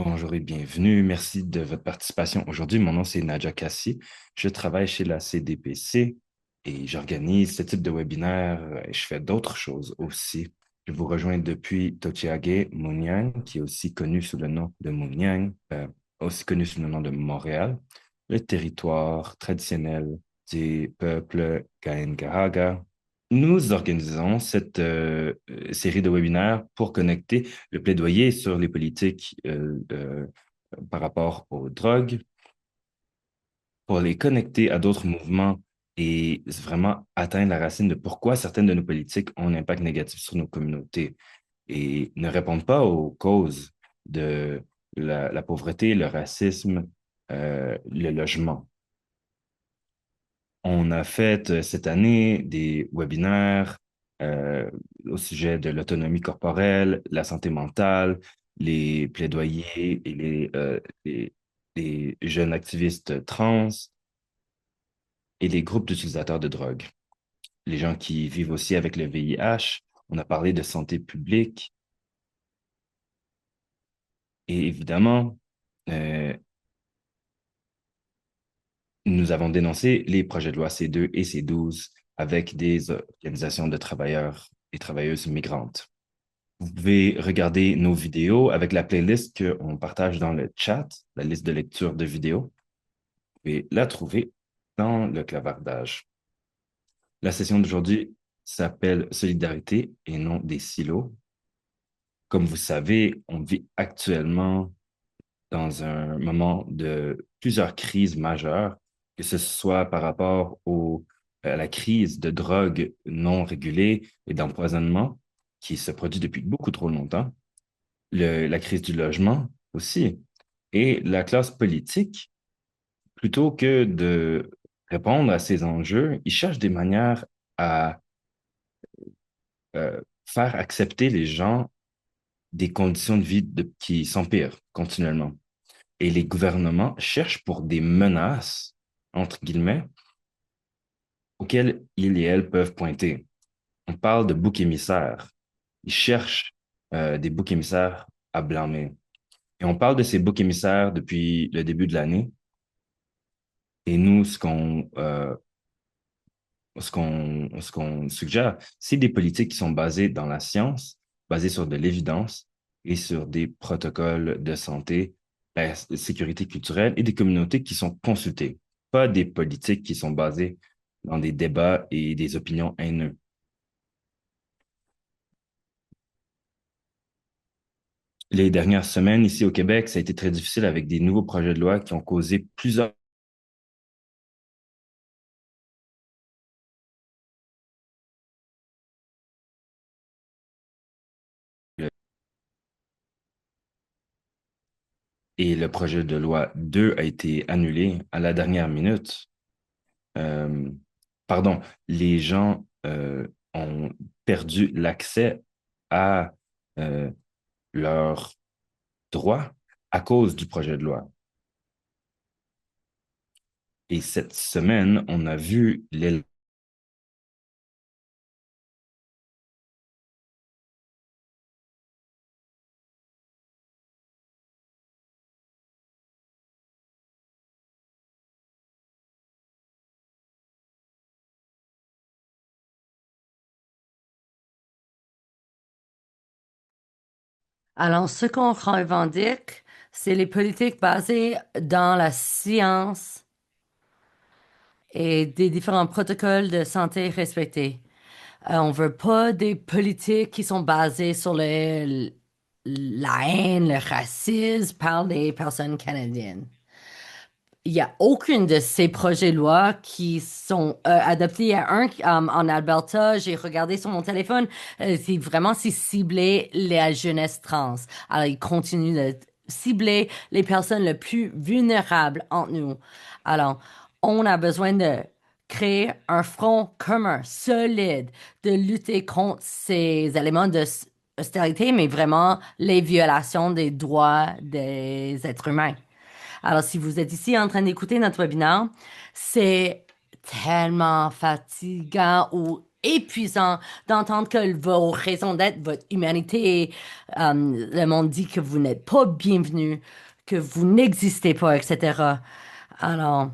Bonjour et bienvenue. Merci de votre participation aujourd'hui. Mon nom, c'est Nadja Kassi. Je travaille chez la CDPC et j'organise ce type de webinaire et je fais d'autres choses aussi. Je vous rejoins depuis Tochiage, Mouniang, qui est aussi connu sous le nom de Mouniang, aussi connu sous le nom de Montréal, le territoire traditionnel des peuples Kaingahaga. Nous organisons cette série de webinaires pour connecter le plaidoyer sur les politiques par rapport aux drogues, pour les connecter à d'autres mouvements et vraiment atteindre la racine de pourquoi certaines de nos politiques ont un impact négatif sur nos communautés et ne répondent pas aux causes de la pauvreté, le racisme, le logement. On a fait cette année des webinaires euh, au sujet de l'autonomie corporelle, la santé mentale, les plaidoyers et les jeunes activistes trans et les groupes d'utilisateurs de drogue. Les gens qui vivent aussi avec le VIH. On a parlé de santé publique et évidemment, euh, nous avons dénoncé les projets de loi C2 et C12 avec des organisations de travailleurs et travailleuses migrantes. Vous pouvez regarder nos vidéos avec la playlist qu'on partage dans le chat, la liste de lecture de vidéos. Vous pouvez la trouver dans le clavardage. La session d'aujourd'hui s'appelle Solidarité et non des silos. Comme vous savez, on vit actuellement dans un moment de plusieurs crises majeures, que ce soit par rapport à la crise de drogue non régulée et d'empoisonnement qui se produit depuis beaucoup trop longtemps, la crise du logement aussi, et la classe politique, plutôt que de répondre à ces enjeux, ils cherchent des manières à faire accepter les gens des conditions de vie qui s'empirent continuellement. Et les gouvernements cherchent pour des menaces, entre guillemets, auxquelles ils et elles peuvent pointer. On parle de boucs émissaires. Ils cherchent des boucs émissaires à blâmer. Et on parle de ces boucs émissaires depuis le début de l'année. Et nous, ce qu'on suggère, c'est des politiques qui sont basées dans la science, basées sur de l'évidence et sur des protocoles de santé, la sécurité culturelle et des communautés qui sont consultées, pas des politiques qui sont basées dans des débats et des opinions haineuses. Les dernières semaines, ici au Québec, ça a été très difficile avec des nouveaux projets de loi qui ont causé plusieurs. Et le projet de loi 2 a été annulé à la dernière minute. Euh, pardon, les gens ont perdu l'accès à euh, leurs droits à cause du projet de loi. Et cette semaine, on a vu les. Alors, ce qu'on revendique, c'est les politiques basées dans la science et des différents protocoles de santé respectés. On veut pas des politiques qui sont basées sur la haine, le racisme par les personnes canadiennes. Il n'y a aucun de ces projets de loi qui sont adoptés. Il y a un en Alberta, j'ai regardé sur mon téléphone, c'est ciblé la jeunesse trans. Alors, ils continuent de cibler les personnes les plus vulnérables entre nous. Alors, on a besoin de créer un front commun, solide, de lutter contre ces éléments de austérité, mais vraiment les violations des droits des êtres humains. Alors, si vous êtes ici en train d'écouter notre webinaire, c'est tellement fatigant ou épuisant d'entendre que vos raisons d'être, votre humanité, le monde dit que vous n'êtes pas bienvenu, que vous n'existez pas, etc. Alors,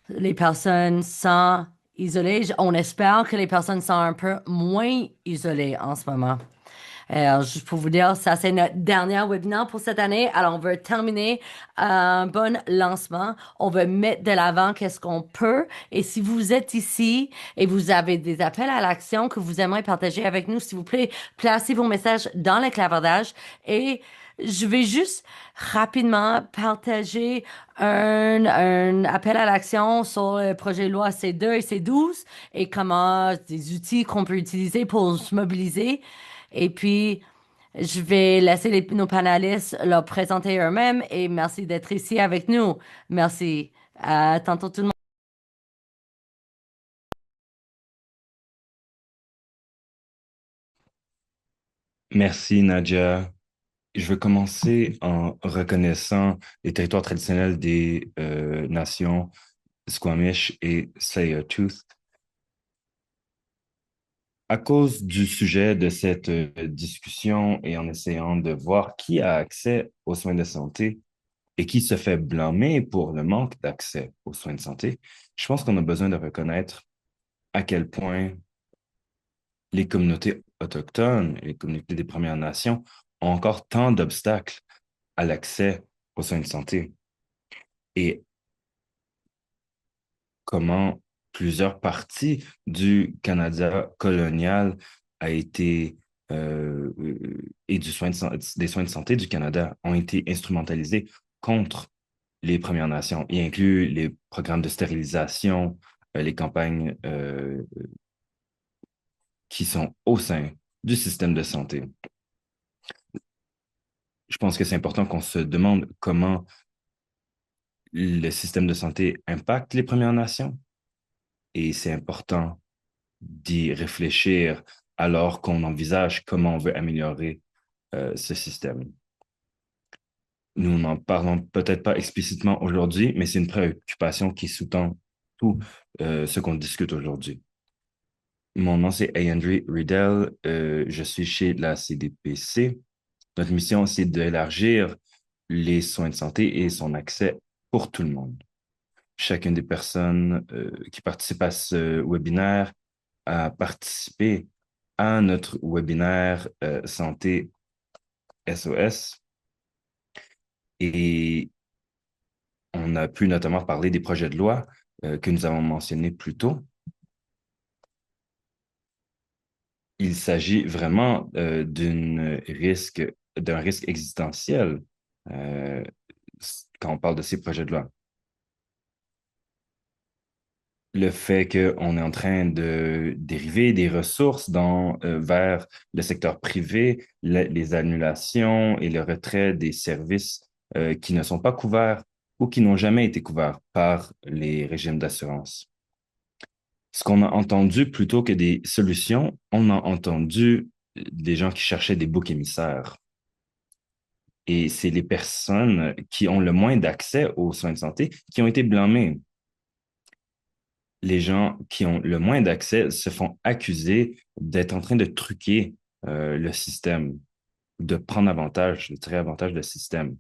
les personnes sont isolées. On espère que les personnes sont un peu moins isolées en ce moment. Alors, juste pour vous dire, ça c'est notre dernier webinaire pour cette année. Alors, on veut terminer un bon lancement. On veut mettre de l'avant qu'est-ce qu'on peut. Et si vous êtes ici et vous avez des appels à l'action que vous aimeriez partager avec nous, s'il vous plaît, placez vos messages dans le clavardage et je vais juste rapidement partager un appel à l'action sur le projet de loi C2 et C12 et comment des outils qu'on peut utiliser pour se mobiliser. Et puis, je vais laisser nos panélistes leur présenter eux-mêmes et merci d'être ici avec nous. Merci. À tantôt tout le monde. Merci, Nadia. Je veux commencer en reconnaissant les territoires traditionnels des nations Squamish et Tsleil-Waututh. À cause du sujet de cette discussion et en essayant de voir qui a accès aux soins de santé et qui se fait blâmer pour le manque d'accès aux soins de santé, je pense qu'on a besoin de reconnaître à quel point les communautés autochtones et les communautés des Premières Nations ont encore tant d'obstacles à l'accès aux soins de santé et comment plusieurs parties du Canada colonial a été et des soins de santé du Canada ont été instrumentalisés contre les Premières Nations, y inclut les programmes de stérilisation, les campagnes qui sont au sein du système de santé. Je pense que c'est important qu'on se demande comment le système de santé impacte les Premières Nations et c'est important d'y réfléchir alors qu'on envisage comment on veut améliorer ce système. Nous n'en parlons peut-être pas explicitement aujourd'hui, mais c'est une préoccupation qui sous-tend tout ce qu'on discute aujourd'hui. Mon nom, c'est Andrew Riddell. Je suis chez la CDPC. Notre mission, c'est d'élargir les soins de santé et son accès pour tout le monde. Chacune des personnes qui participent à ce webinaire a participé à notre webinaire Santé SOS et on a pu notamment parler des projets de loi que nous avons mentionnés plus tôt. Il s'agit vraiment d'un risque existentiel euh, quand on parle de ces projets de loi. Le fait qu'on est en train de dériver des ressources vers le secteur privé, les annulations et le retrait des services qui ne sont pas couverts ou qui n'ont jamais été couverts par les régimes d'assurance. Ce qu'on a entendu plutôt que des solutions, on a entendu des gens qui cherchaient des boucs émissaires. Et c'est les personnes qui ont le moins d'accès aux soins de santé qui ont été blâmées. Les gens qui ont le moins d'accès se font accuser d'être en train de truquer le système, de prendre avantage, de tirer avantage du système.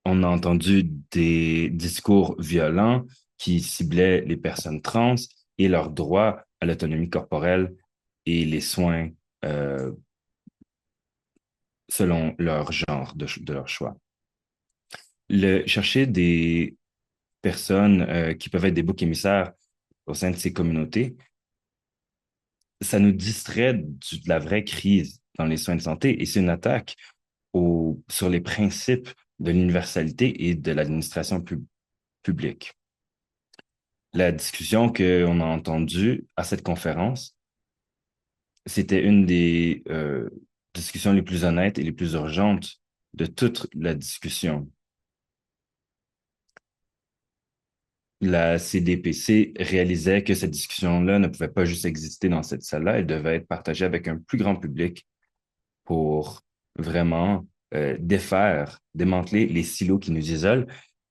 On a entendu des discours violents qui ciblaient les personnes trans et leur droit à l'autonomie corporelle et les soins selon leur genre, de leur choix. Chercher des personnes qui peuvent être des boucs émissaires au sein de ces communautés, ça nous distrait de la vraie crise dans les soins de santé et c'est une attaque sur les principes de l'universalité et de l'administration publique. La discussion qu'on a entendue à cette conférence, c'était une des discussions les plus honnêtes et les plus urgentes de toute la discussion. La CDPC réalisait que cette discussion-là ne pouvait pas juste exister dans cette salle-là, elle devait être partagée avec un plus grand public pour vraiment démanteler les silos qui nous isolent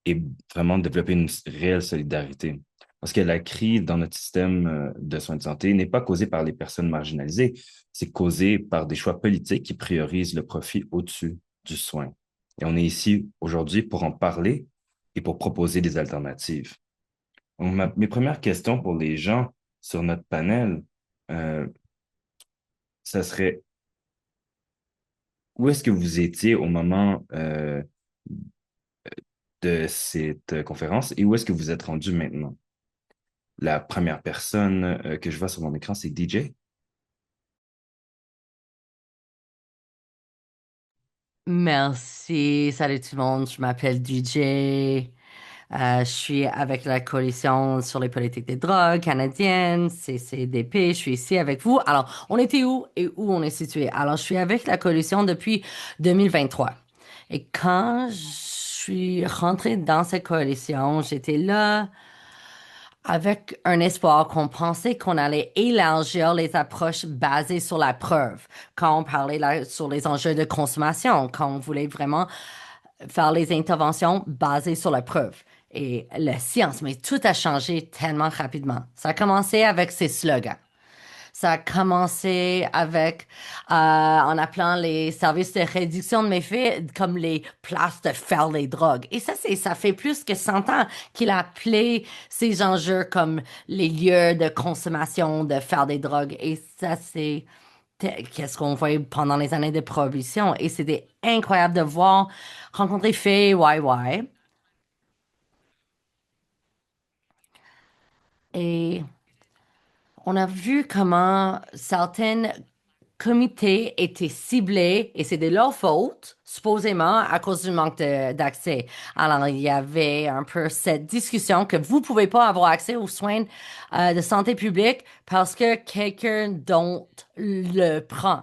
et vraiment développer une réelle solidarité. Parce que la crise dans notre système de soins de santé n'est pas causée par les personnes marginalisées, c'est causé par des choix politiques qui priorisent le profit au-dessus du soin. Et on est ici aujourd'hui pour en parler et pour proposer des alternatives. Donc, mes premières questions pour les gens sur notre panel, euh, ça serait où est-ce que vous étiez au moment de cette conférence et où est-ce que vous êtes rendu maintenant? La première personne que je vois sur mon écran, c'est DJ. Merci. Salut tout le monde. Je m'appelle DJ. Je suis avec la Coalition sur les politiques des drogues canadienne, CCDP. Je suis ici avec vous. Alors, on était où et où on est situé? Alors, je suis avec la Coalition depuis 2023. Et quand je suis rentrée dans cette coalition, j'étais là avec un espoir qu'on pensait qu'on allait élargir les approches basées sur la preuve. Quand on parlait là, sur les enjeux de consommation, quand on voulait vraiment faire les interventions basées sur la preuve. Et la science, mais tout a changé tellement rapidement. Ça a commencé avec ces slogans. Ça a commencé avec, en appelant les services de réduction de méfaits comme les places de faire les drogues. Et ça fait plus que 100 ans qu'il a appelé ces enjeux comme les lieux de consommation de faire des drogues. Et ça, c'est qu'est-ce qu'on voyait pendant les années de prohibition. Et c'était incroyable de voir, rencontrer Faye YY. Et on a vu comment certaines comités étaient ciblés et c'est de leur faute, supposément, à cause du manque d'accès. Alors, il y avait un peu cette discussion que vous pouvez pas avoir accès aux soins de santé publique parce que quelqu'un d'autre le prend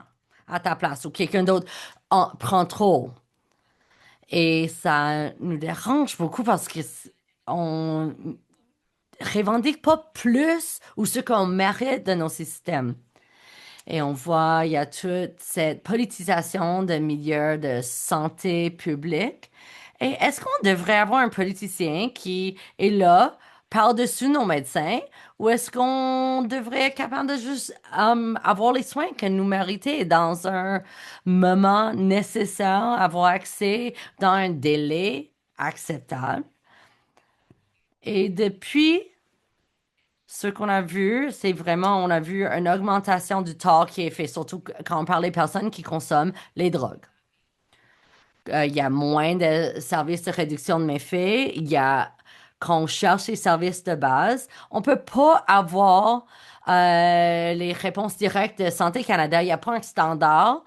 à ta place ou quelqu'un d'autre en prend trop. Et ça nous dérange beaucoup parce que on revendique pas plus ou ce qu'on mérite de nos systèmes. Et on voit, il y a toute cette politisation de milieux de santé publique. Et est-ce qu'on devrait avoir un politicien qui est là par-dessus nos médecins ou est-ce qu'on devrait être capable de juste avoir les soins que nous méritons dans un moment nécessaire, avoir accès dans un délai acceptable? Et depuis ce qu'on a vu, c'est vraiment, on a vu une augmentation du tort qui est fait, surtout quand on parle des personnes qui consomment les drogues. Il y a moins de services de réduction de méfaits. Il y a, quand on cherche les services de base, on peut pas avoir les réponses directes de Santé Canada. Il n'y a pas un standard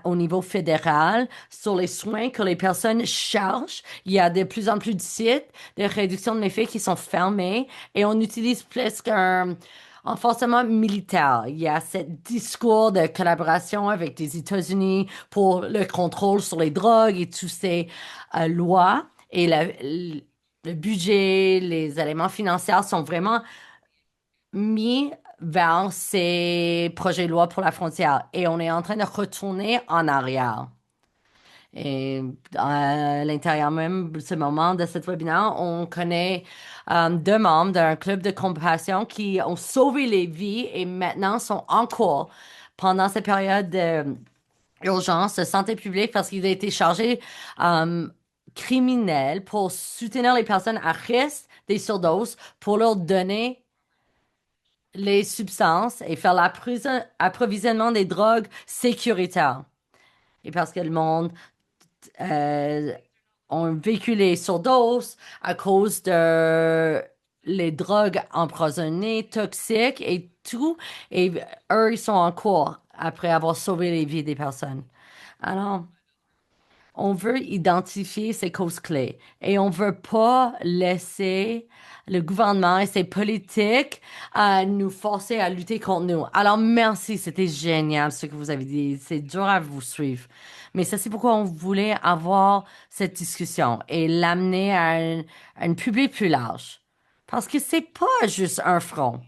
au niveau fédéral sur les soins que les personnes cherchent. Il y a de plus en plus de sites de réduction de méfaits qui sont fermés et on utilise plus qu'un renforcement militaire. Il y a ce discours de collaboration avec les États-Unis pour le contrôle sur les drogues et toutes ces lois. Et le budget, les éléments financiers sont vraiment mis vers ces projets de loi pour la frontière. Et on est en train de retourner en arrière. Et à l'intérieur même de ce moment de cette webinaire, on connaît deux membres d'un club de compassion qui ont sauvé les vies et maintenant sont en cours pendant cette période d'urgence de santé publique parce qu'ils ont été chargés euh, criminels pour soutenir les personnes à risque des surdoses pour leur donner les substances et faire l'approvisionnement des drogues sécuritaires. Et parce que le monde euh, ont vécu les surdoses à cause de les drogues empoisonnées, toxiques et tout. Et eux, ils sont en cours après avoir sauvé les vies des personnes. Alors, on veut identifier ces causes clés et on veut pas laisser le gouvernement et ses politiques nous forcer à lutter contre nous. Alors merci, c'était génial ce que vous avez dit. C'est dur à vous suivre. Mais ça, c'est pourquoi on voulait avoir cette discussion et l'amener à un public plus large. Parce que c'est pas juste un front.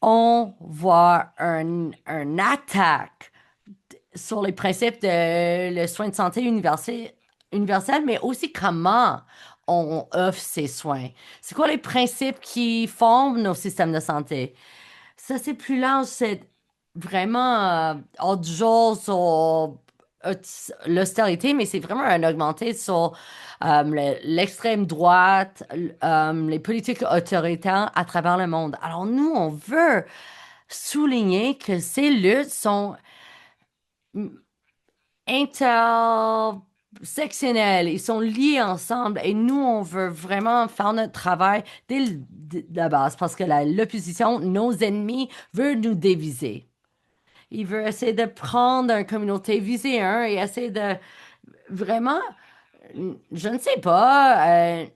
On voit un attaque sur les principes de le soin de santé universel universel, mais aussi comment on offre ces soins. C'est quoi les principes qui forment nos systèmes de santé? Ça, c'est plus large, c'est vraiment hors du jour sur l'austérité, mais c'est vraiment un augmenté sur l'extrême droite, les politiques autoritaires à travers le monde. Alors nous, on veut souligner que ces luttes sont intersectionnels, ils sont liés ensemble et nous, on veut vraiment faire notre travail dès la base parce que l'opposition, nos ennemis, veulent nous diviser. Ils veulent essayer de prendre une communauté, viser un et essayer de vraiment, je ne sais pas,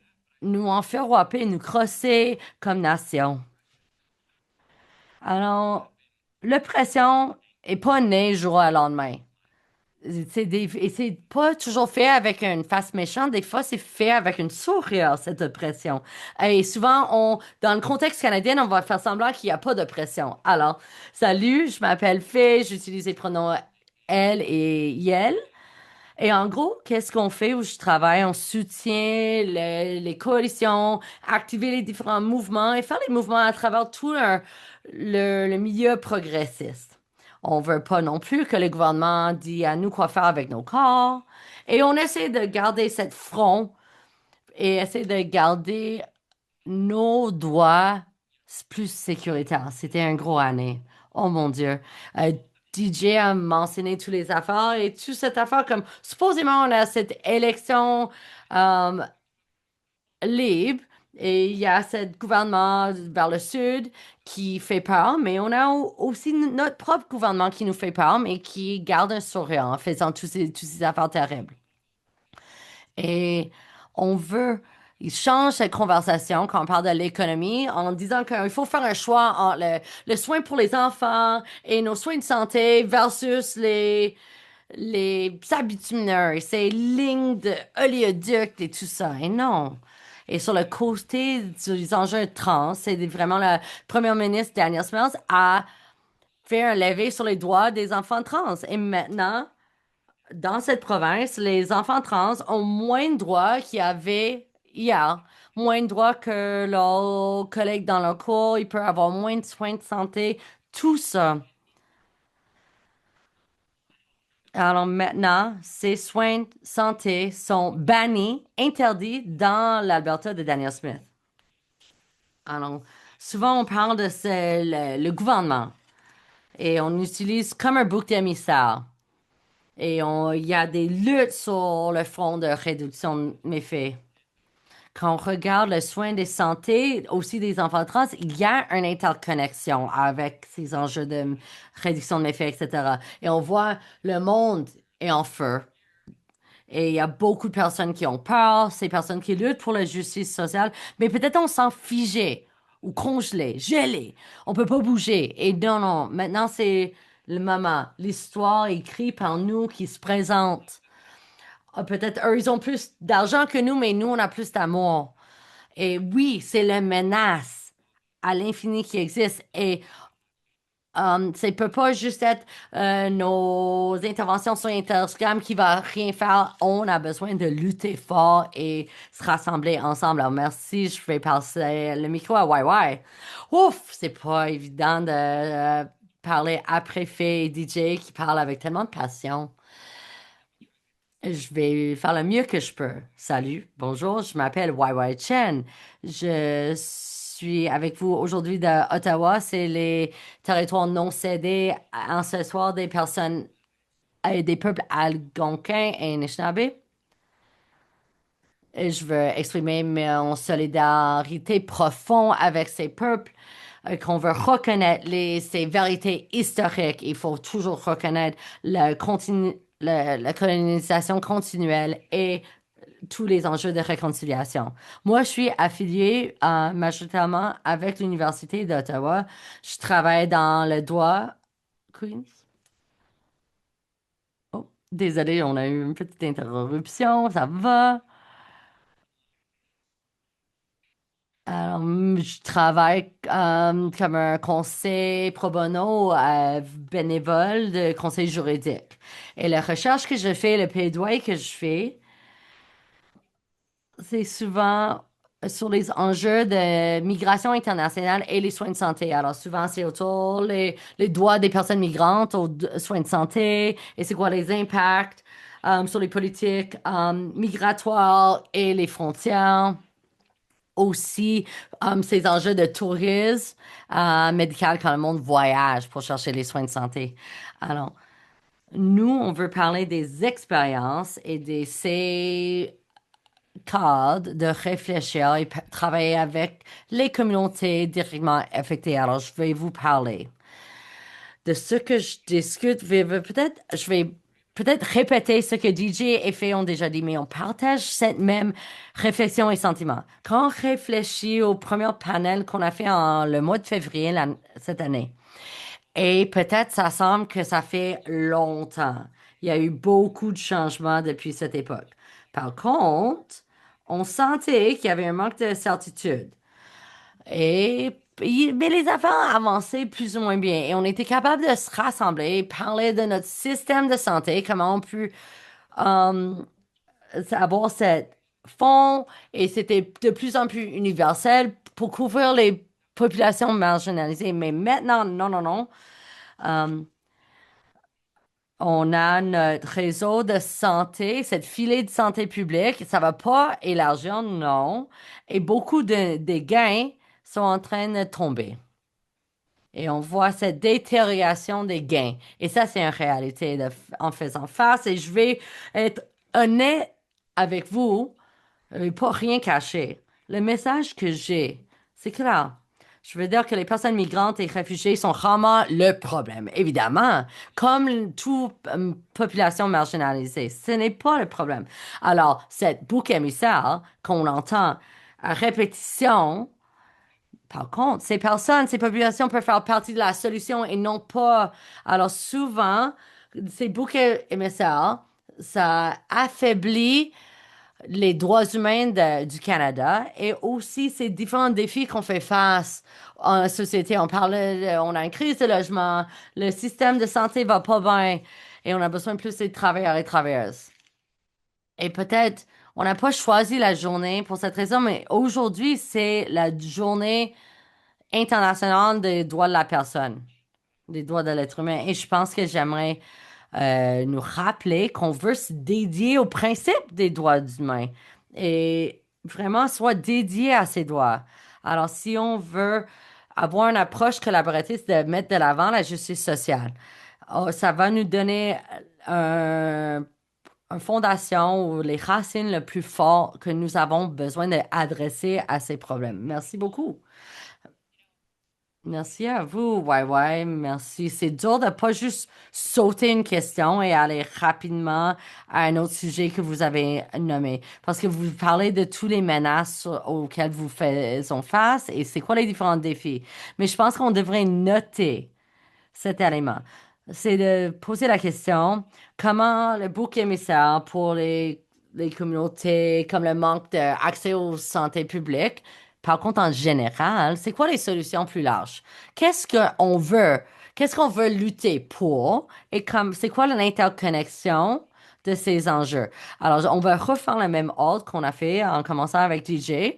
nous enferroper, nous crosser comme nation. Alors, l'oppression est pas née jour au lendemain. Et c'est pas toujours fait avec une face méchante, des fois c'est fait avec une sourire, cette oppression. Et souvent, dans le contexte canadien, on va faire semblant qu'il n'y a pas d'oppression. Alors, salut, je m'appelle Fay, j'utilise les pronoms elle et yel. Et en gros, qu'est-ce qu'on fait où je travaille? On soutient les coalitions, activer les différents mouvements et faire les mouvements à travers tout le milieu progressiste. On veut pas non plus que le gouvernement dise à nous quoi faire avec nos corps. Et on essaie de garder cette front et essaie de garder nos droits plus sécuritaires. C'était un gros année. Oh mon Dieu. DJ a mentionné toutes les affaires et toute cette affaire comme supposément on a cette élection euh, libre et il y a ce gouvernement vers le sud qui fait peur, mais on a aussi notre propre gouvernement qui nous fait peur, mais qui garde un sourire en faisant toutes ces affaires terribles. Et on veut, il change cette conversation quand on parle de l'économie en disant qu'il faut faire un choix entre le soin pour les enfants et nos soins de santé versus les bitumineux, ces lignes de oléoducs et tout ça. Et non. Et sur le côté des enjeux trans, c'est vraiment la première ministre Danielle Smith a fait un levé sur les droits des enfants trans. Et maintenant, dans cette province, les enfants trans ont moins de droits qu'il y avait hier. Moins de droits que leurs collègues dans leur cours. Ils peuvent avoir moins de soins de santé. Tout ça. Alors maintenant, ces soins de santé sont bannis, interdits dans l'Alberta de Daniel Smith. Alors, souvent on parle de le gouvernement et on utilise comme un bouc émissaire. Et il y a des luttes sur le front de réduction de méfaits. Quand on regarde le soin des santé, aussi des enfants trans, il y a une interconnexion avec ces enjeux de réduction de méfaits, etc. Et on voit le monde est en feu. Et il y a beaucoup de personnes qui ont peur, ces personnes qui luttent pour la justice sociale, mais peut-être on s'en figé ou congelé, gelé. On peut pas bouger. Et non, non, maintenant c'est le moment. L'histoire écrite par nous qui se présente. Ah, peut-être eux, ils ont plus d'argent que nous, mais nous, on a plus d'amour. Et oui, c'est la menace à l'infini qui existe. Et ça peut pas juste être nos interventions sur Instagram qui va rien faire. On a besoin de lutter fort et se rassembler ensemble. Alors merci, je vais passer le micro à YY. Ouf, c'est pas évident de parler après Faye et DJ qui parlent avec tellement de passion. Je vais faire le mieux que je peux. Salut, bonjour, je m'appelle YY Chen. Je suis avec vous aujourd'hui de Ottawa. C'est les territoires non cédés ancestral des personnes et des peuples algonquins et Anishinaabe. Et je veux exprimer mon solidarité profonde avec ces peuples, qu'on veut reconnaître ces vérités historiques. Il faut toujours reconnaître la colonisation continuelle et tous les enjeux de réconciliation. Moi, je suis affiliée majoritairement avec l'Université d'Ottawa. Je travaille dans le droit. Queens? Oh, désolé, on a eu une petite interruption. Ça va? Alors, je travaille comme un conseil pro bono bénévole de conseil juridique. Et la recherche que je fais, le plaidoyer que je fais, c'est souvent sur les enjeux de migration internationale et les soins de santé. Alors souvent, c'est autour les droits des personnes migrantes aux soins de santé et c'est quoi les impacts sur les politiques migratoires et les frontières. Aussi, ces enjeux de tourisme médical quand le monde voyage pour chercher les soins de santé. Alors, nous, on veut parler des expériences et de ces cadres de réfléchir et travailler avec les communautés directement affectées. Alors, je vais vous parler de ce que je discute. Je vais peut-être répéter ce que DJ et Faye ont déjà dit, mais on partage cette même réflexion et sentiment. Quand on réfléchit au premier panel qu'on a fait en le mois de février cette année, et peut-être ça semble que ça fait longtemps. Il y a eu beaucoup de changements depuis cette époque. Par contre, on sentait qu'il y avait un manque de certitude. Mais les affaires avançaient plus ou moins bien. Et on était capable de se rassembler, parler de notre système de santé, comment on peut euh, avoir cette fonds. Et c'était de plus en plus universel pour couvrir les populations marginalisées. Mais maintenant, non, non, non. Euh, on a notre réseau de santé, cette filet de santé publique. Ça va pas élargir, non. Et beaucoup des gains sont en train de tomber. Et on voit cette détérioration des gains. Et ça, c'est une réalité en faisant face. Et je vais être honnête avec vous, pas rien cacher. Le message que j'ai, c'est clair. Je veux dire que les personnes migrantes et réfugiées sont vraiment le problème. Évidemment, comme toute population marginalisée, ce n'est pas le problème. Alors, cette bouc émissaire qu'on entend à répétition, par contre, ces personnes, ces populations peuvent faire partie de la solution et non pas. Alors souvent, ces boucs émissaires, ça affaiblit les droits humains du Canada et aussi ces différents défis qu'on fait face en société. On a une crise de logement, le système de santé va pas bien et on a besoin plus de travailleurs et travailleuses. Et peut-être, on n'a pas choisi la journée pour cette raison, mais aujourd'hui, c'est la journée internationale des droits de la personne, des droits de l'être humain. Et je pense que j'aimerais nous rappeler qu'on veut se dédier au principe des droits humains et vraiment soit dédié à ces droits. Alors, si on veut avoir une approche collaborative de mettre de l'avant la justice sociale, oh, ça va nous donner une fondation ou les racines le plus fort que nous avons besoin d'adresser à ces problèmes. Merci beaucoup. Merci à vous, ouais, ouais, merci. C'est dur de pas juste sauter une question et aller rapidement à un autre sujet que vous avez nommé. Parce que vous parlez de tous les menaces auxquelles vous faisons face et c'est quoi les différents défis. Mais je pense qu'on devrait noter cet élément. C'est de poser la question, comment le bouc émissaire pour les communautés, comme le manque d'accès aux santé publique, par contre, en général, c'est quoi les solutions plus larges? Qu'est-ce qu'on veut? Qu'est-ce qu'on veut lutter pour? Et comme, c'est quoi l'interconnexion de ces enjeux? Alors, on va refaire le même ordre qu'on a fait en commençant avec DJ.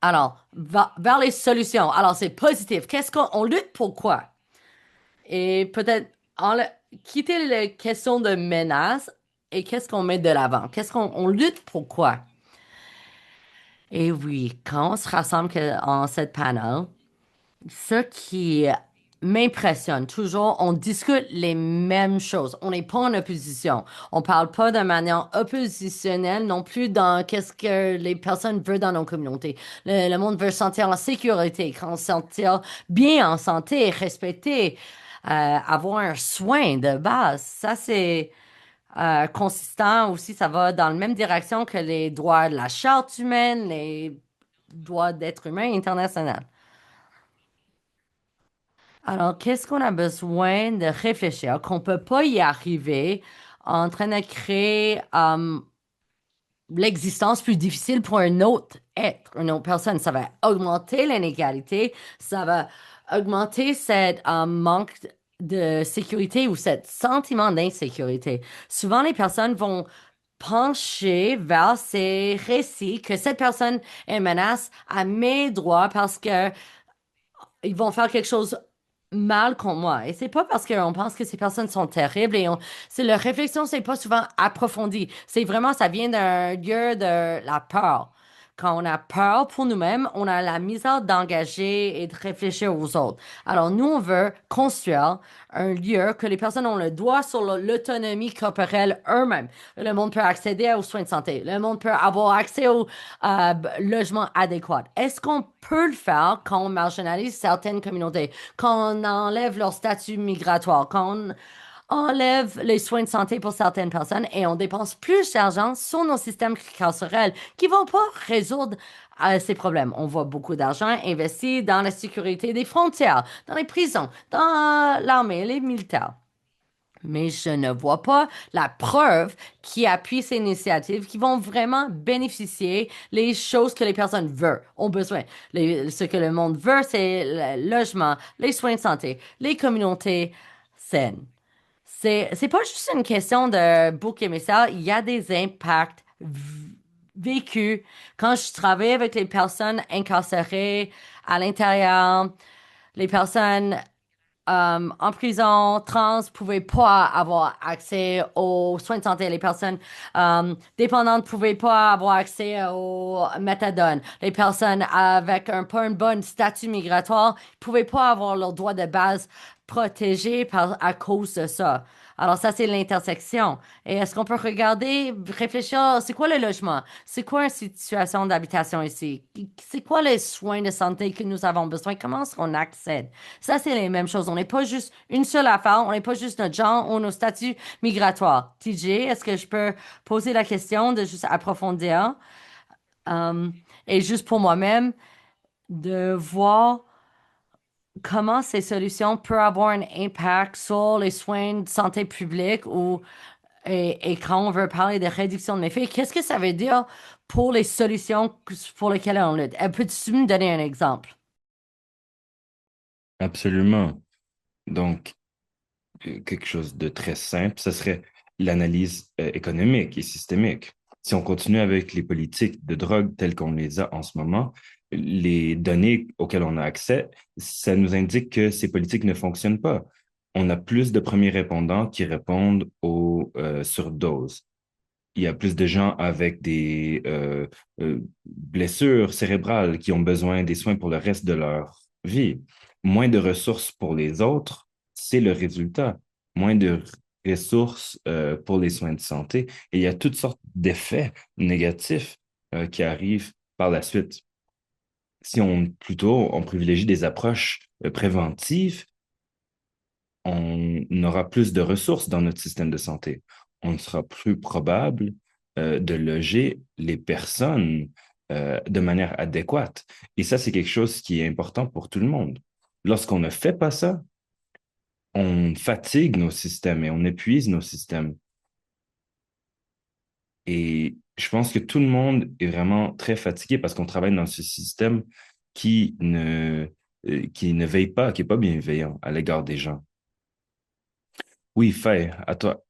Alors, vers les solutions. Alors, c'est positif. Qu'est-ce qu'on lutte pour quoi? Et peut-être quitter les questions de menace et qu'est-ce qu'on met de l'avant? Qu'est-ce qu'on lutte pour quoi? Et oui, quand on se rassemble en cette panel, ce qui m'impressionne toujours, on discute les mêmes choses. On n'est pas en opposition. On parle pas de manière oppositionnelle non plus dans qu'est-ce que les personnes veulent dans nos communautés. Le monde veut se sentir en sécurité, se sentir bien en santé, respecté, avoir un soin de base. Ça, c'est consistant aussi. Ça va dans la même direction que les droits de la charte humaine, les droits d'être humain international. Alors, qu'est-ce qu'on a besoin de réfléchir qu'on peut pas y arriver en train de créer l'existence plus difficile pour un autre être, une autre personne. Ça va augmenter l'inégalité, ça va augmenter cette manque de sécurité ou ce sentiment d'insécurité. Souvent, les personnes vont pencher vers ces récits que cette personne est menace à mes droits parce que ils vont faire quelque chose mal contre moi. Et c'est pas parce qu'on pense que ces personnes sont terribles et c'est leur réflexion, c'est pas souvent approfondi. C'est vraiment, ça vient d'un lieu de la peur. Quand on a peur pour nous-mêmes, on a la misère d'engager et de réfléchir aux autres. Alors, nous, on veut construire un lieu que les personnes ont le droit sur l'autonomie corporelle eux-mêmes. Le monde peut accéder aux soins de santé. Le monde peut avoir accès au logement adéquat. Est-ce qu'on peut le faire quand on marginalise certaines communautés, quand on enlève leur statut migratoire, quand on enlève les soins de santé pour certaines personnes et on dépense plus d'argent sur nos systèmes carcérales qui vont pas résoudre ces problèmes. On voit beaucoup d'argent investi dans la sécurité des frontières, dans les prisons, dans l'armée, les militaires. Mais je ne vois pas la preuve qui appuie ces initiatives qui vont vraiment bénéficier les choses que les personnes veulent, ont besoin. Ce que le monde veut, c'est le logement, les soins de santé, les communautés saines. C'est pas juste une question de bouc émissaire, il y a des impacts vécus quand je travaille avec les personnes incarcérées à l'intérieur, les personnes en prison, trans pouvaient pas avoir accès aux soins de santé. Les personnes dépendantes pouvaient pas avoir accès au méthadone. Les personnes avec pas un bon statut migratoire pouvaient pas avoir leurs droits de base protégés à cause de ça. Alors ça, c'est l'intersection. Et est-ce qu'on peut regarder, réfléchir, c'est quoi le logement? C'est quoi une situation d'habitation ici? C'est quoi les soins de santé que nous avons besoin? Comment est-ce qu'on accède? Ça, c'est les mêmes choses. On n'est pas juste une seule affaire. On n'est pas juste notre genre ou nos statuts migratoires. TJ, est-ce que je peux poser la question de juste approfondir? Euh, et juste pour moi-même, de voir comment ces solutions peuvent avoir un impact sur les soins de santé publique et quand on veut parler de réduction de méfaits, qu'est-ce que ça veut dire pour les solutions pour lesquelles on lutte? Peux-tu me donner un exemple? Absolument. Donc, quelque chose de très simple, ce serait l'analyse économique et systémique. Si on continue avec les politiques de drogue telles qu'on les a en ce moment, les données auxquelles on a accès, ça nous indique que ces politiques ne fonctionnent pas. On a plus de premiers répondants qui répondent aux surdoses. Il y a plus de gens avec des blessures cérébrales qui ont besoin des soins pour le reste de leur vie. Moins de ressources pour les autres, c'est le résultat. Moins de ressources pour les soins de santé. Et il y a toutes sortes d'effets négatifs qui arrivent par la suite. Si on privilégie des approches préventives, on aura plus de ressources dans notre système de santé. On sera plus probable de loger les personnes de manière adéquate. Et ça, c'est quelque chose qui est important pour tout le monde. Lorsqu'on ne fait pas ça, on fatigue nos systèmes et on épuise nos systèmes. Et je pense que tout le monde est vraiment très fatigué parce qu'on travaille dans ce système qui ne veille pas, qui n'est pas bienveillant à l'égard des gens. Oui, fait, à toi.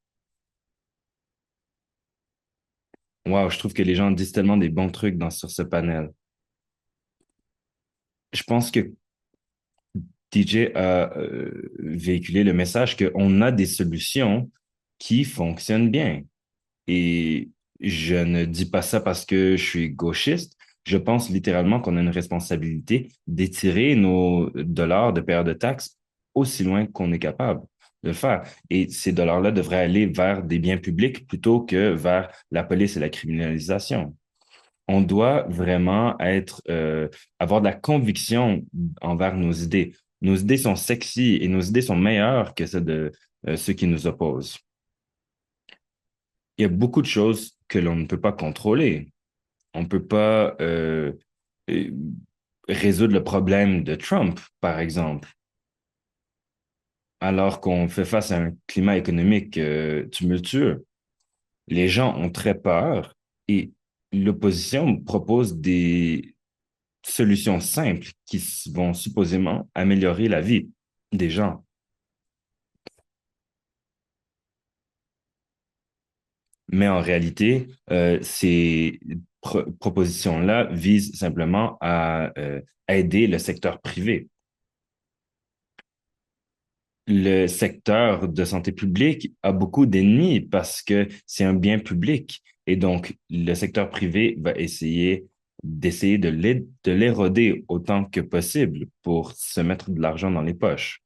Wow, je trouve que les gens disent tellement des bons trucs sur ce panel. Je pense que DJ a véhiculé le message qu'on a des solutions qui fonctionnent bien. Et je ne dis pas ça parce que je suis gauchiste. Je pense littéralement qu'on a une responsabilité d'étirer nos dollars de paiement de taxes aussi loin qu'on est capable de le faire. Et ces dollars-là devraient aller vers des biens publics plutôt que vers la police et la criminalisation. On doit vraiment avoir de la conviction envers nos idées. Nos idées sont sexy et nos idées sont meilleures que celles de ceux qui nous opposent. Il y a beaucoup de choses que l'on ne peut pas contrôler. On ne peut pas euh, résoudre le problème de Trump, par exemple, alors qu'on fait face à un climat économique tumultueux. Les gens ont très peur et l'opposition propose des solutions simples qui vont supposément améliorer la vie des gens. Mais en réalité, ces propositions-là visent simplement à aider le secteur privé. Le secteur de santé publique a beaucoup d'ennemis parce que c'est un bien public. Et donc, le secteur privé va d'essayer de l'éroder autant que possible pour se mettre de l'argent dans les poches.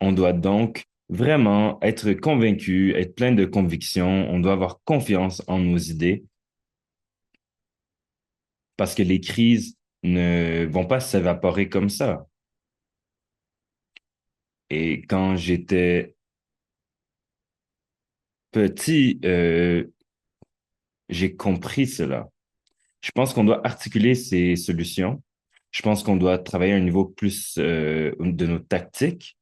On doit donc vraiment être convaincu, être plein de conviction. On doit avoir confiance en nos idées parce que les crises ne vont pas s'évaporer comme ça. Et quand j'étais petit, j'ai compris cela. Je pense qu'on doit articuler ces solutions. Je pense qu'on doit travailler à un niveau plus de nos tactiques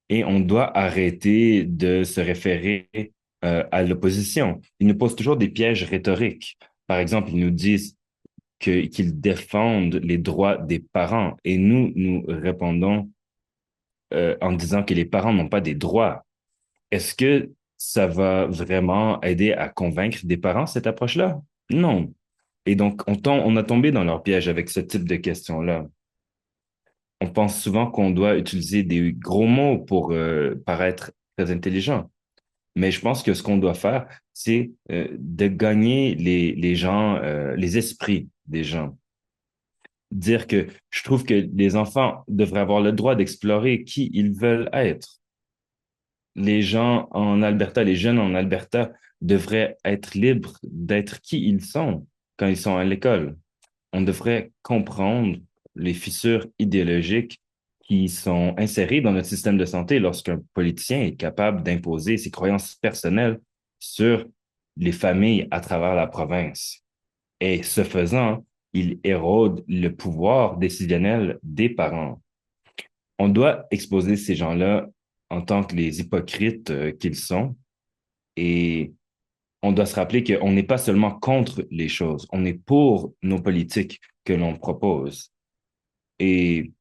et on doit arrêter de se référer à l'opposition. Ils nous posent toujours des pièges rhétoriques. Par exemple, ils nous disent qu'ils défendent les droits des parents et nous répondons en disant que les parents n'ont pas des droits. Est-ce que ça va vraiment aider à convaincre des parents, cette approche-là? Non. Et donc, on a tombé dans leur piège avec ce type de questions-là. On pense souvent qu'on doit utiliser des gros mots pour paraître très intelligent. Mais je pense que ce qu'on doit faire, c'est de gagner les gens, les esprits des gens. Dire que je trouve que les enfants devraient avoir le droit d'explorer qui ils veulent être. Les gens en Alberta, les jeunes en Alberta devraient être libres d'être qui ils sont quand ils sont à l'école. On devrait comprendre les fissures idéologiques qui sont insérées dans notre système de santé lorsqu'un politicien est capable d'imposer ses croyances personnelles sur les familles à travers la province. Et ce faisant, il érode le pouvoir décisionnel des parents. On doit exposer ces gens-là en tant que les hypocrites qu'ils sont et on doit se rappeler qu'on n'est pas seulement contre les choses, on est pour nos politiques que l'on propose. Et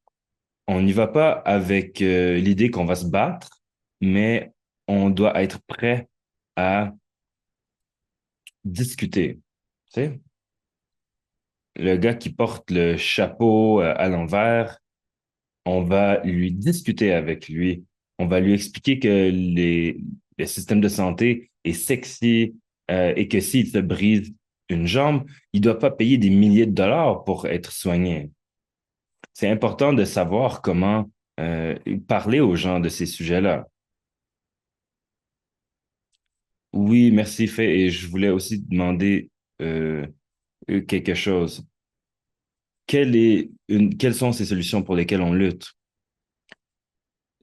on n'y va pas avec l'idée qu'on va se battre, mais on doit être prêt à discuter. Tu sais, le gars qui porte le chapeau à l'envers, on va lui discuter avec lui. On va lui expliquer que le système de santé est sexy et que s'il se brise une jambe, il ne doit pas payer des milliers de dollars pour être soigné. C'est important de savoir comment parler aux gens de ces sujets-là. Oui, merci, Fait. Et je voulais aussi demander euh, quelque chose. Quelles sont ces solutions pour lesquelles on lutte?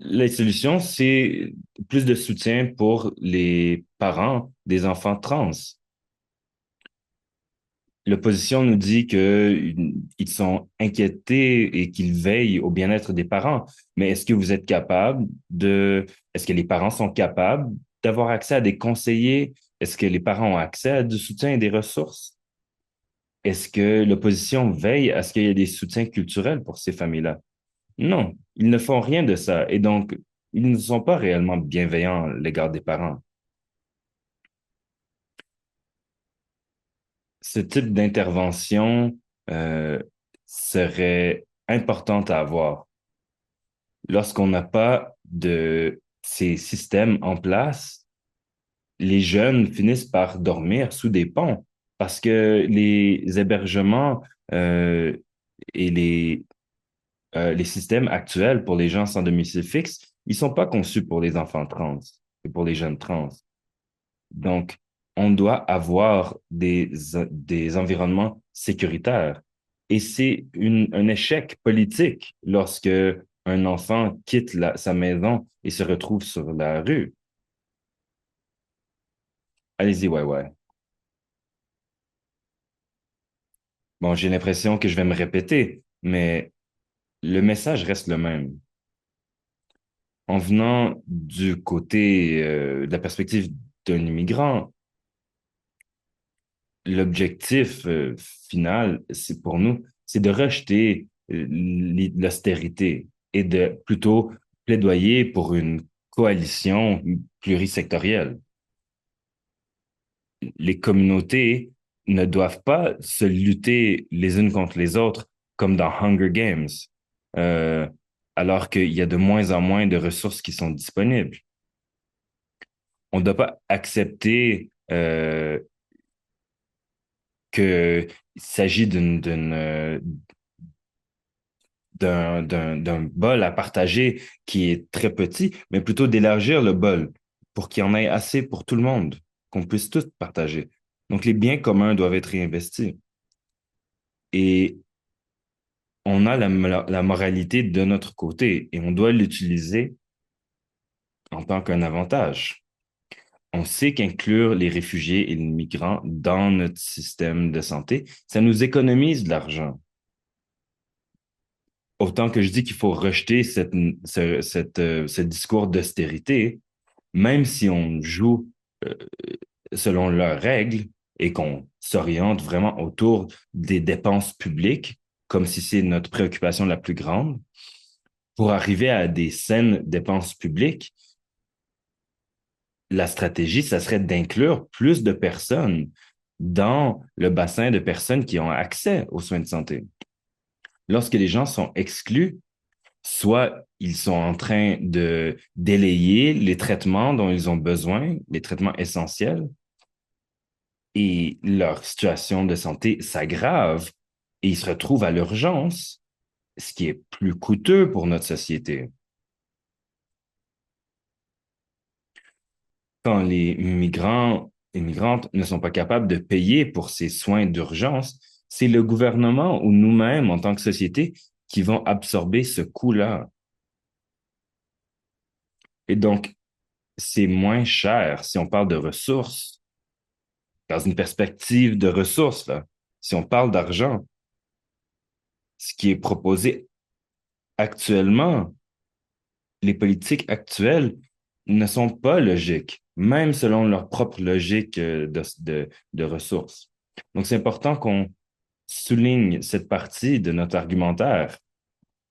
Les solutions, c'est plus de soutien pour les parents des enfants trans. L'opposition nous dit qu'ils sont inquiétés et qu'ils veillent au bien-être des parents. Mais est-ce que les parents sont capables d'avoir accès à des conseillers? Est-ce que les parents ont accès à du soutien et des ressources? Est-ce que l'opposition veille à ce qu'il y ait des soutiens culturels pour ces familles-là? Non, ils ne font rien de ça. Et donc, ils ne sont pas réellement bienveillants à l'égard des parents. Ce type d'intervention euh, serait importante à avoir. Lorsqu'on n'a pas de ces systèmes en place, les jeunes finissent par dormir sous des ponts parce que les hébergements et les systèmes actuels pour les gens sans domicile fixe, ils sont pas conçus pour les enfants trans et pour les jeunes trans. Donc, on doit avoir des environnements sécuritaires. Et c'est un échec politique lorsque un enfant quitte sa maison et se retrouve sur la rue. Allez-y, ouais, ouais. Bon, j'ai l'impression que je vais me répéter, mais le message reste le même. En venant du côté de la perspective d'un immigrant, l'objectif final, c'est pour nous, c'est de rejeter l'austérité et de plutôt plaidoyer pour une coalition plurisectorielle. les communautés ne doivent pas se lutter les unes contre les autres comme dans Hunger Games, euh, alors qu'il y a de moins en moins de ressources qui sont disponibles. On ne doit pas accepter qu'il s'agit d'un bol à partager qui est très petit, mais plutôt d'élargir le bol pour qu'il y en ait assez pour tout le monde, qu'on puisse tous partager. Donc, les biens communs doivent être réinvestis. Et on a la moralité de notre côté et on doit l'utiliser en tant qu'un avantage. On sait qu'inclure les réfugiés et les migrants dans notre système de santé, ça nous économise de l'argent. Autant que je dis qu'il faut rejeter ce discours d'austérité, même si on joue euh, selon leurs règles et qu'on s'oriente vraiment autour des dépenses publiques, comme si c'est notre préoccupation la plus grande, pour arriver à des saines dépenses publiques, la stratégie, ça serait d'inclure plus de personnes dans le bassin de personnes qui ont accès aux soins de santé. Lorsque les gens sont exclus, soit ils sont en train de délayer les traitements dont ils ont besoin, les traitements essentiels, et leur situation de santé s'aggrave et ils se retrouvent à l'urgence, ce qui est plus coûteux pour notre société. Quand les migrants et migrantes ne sont pas capables de payer pour ces soins d'urgence, c'est le gouvernement ou nous-mêmes en tant que société qui vont absorber ce coût-là. Et donc, c'est moins cher si on parle de ressources, dans une perspective de ressources, là. Si on parle d'argent, ce qui est proposé actuellement, les politiques actuelles ne sont pas logiques, même selon leur propre logique de ressources. Donc, c'est important qu'on souligne cette partie de notre argumentaire.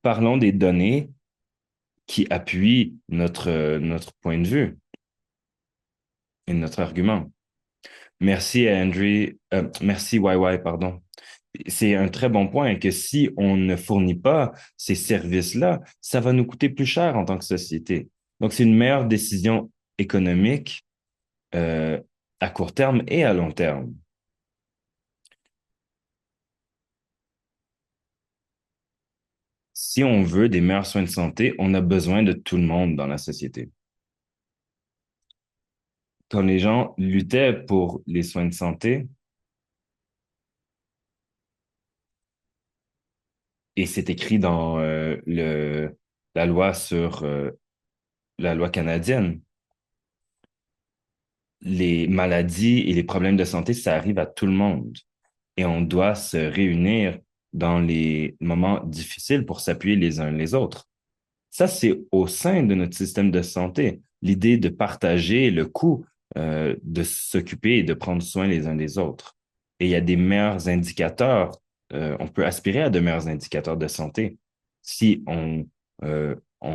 Parlons des données qui appuient notre point de vue et notre argument. Merci à Andrew, merci YY, pardon. C'est un très bon point que si on ne fournit pas ces services-là, ça va nous coûter plus cher en tant que société. Donc, c'est une meilleure décision économique euh, à court terme et à long terme. Si on veut des meilleurs soins de santé, on a besoin de tout le monde dans la société. Quand les gens luttaient pour les soins de santé, et c'est écrit dans la loi sur la loi canadienne, les maladies et les problèmes de santé, ça arrive à tout le monde. Et on doit se réunir dans les moments difficiles pour s'appuyer les uns les autres. Ça, c'est au sein de notre système de santé. L'idée de partager le coût, de s'occuper et de prendre soin les uns des autres. Et il y a des meilleurs indicateurs. On peut aspirer à de meilleurs indicateurs de santé si on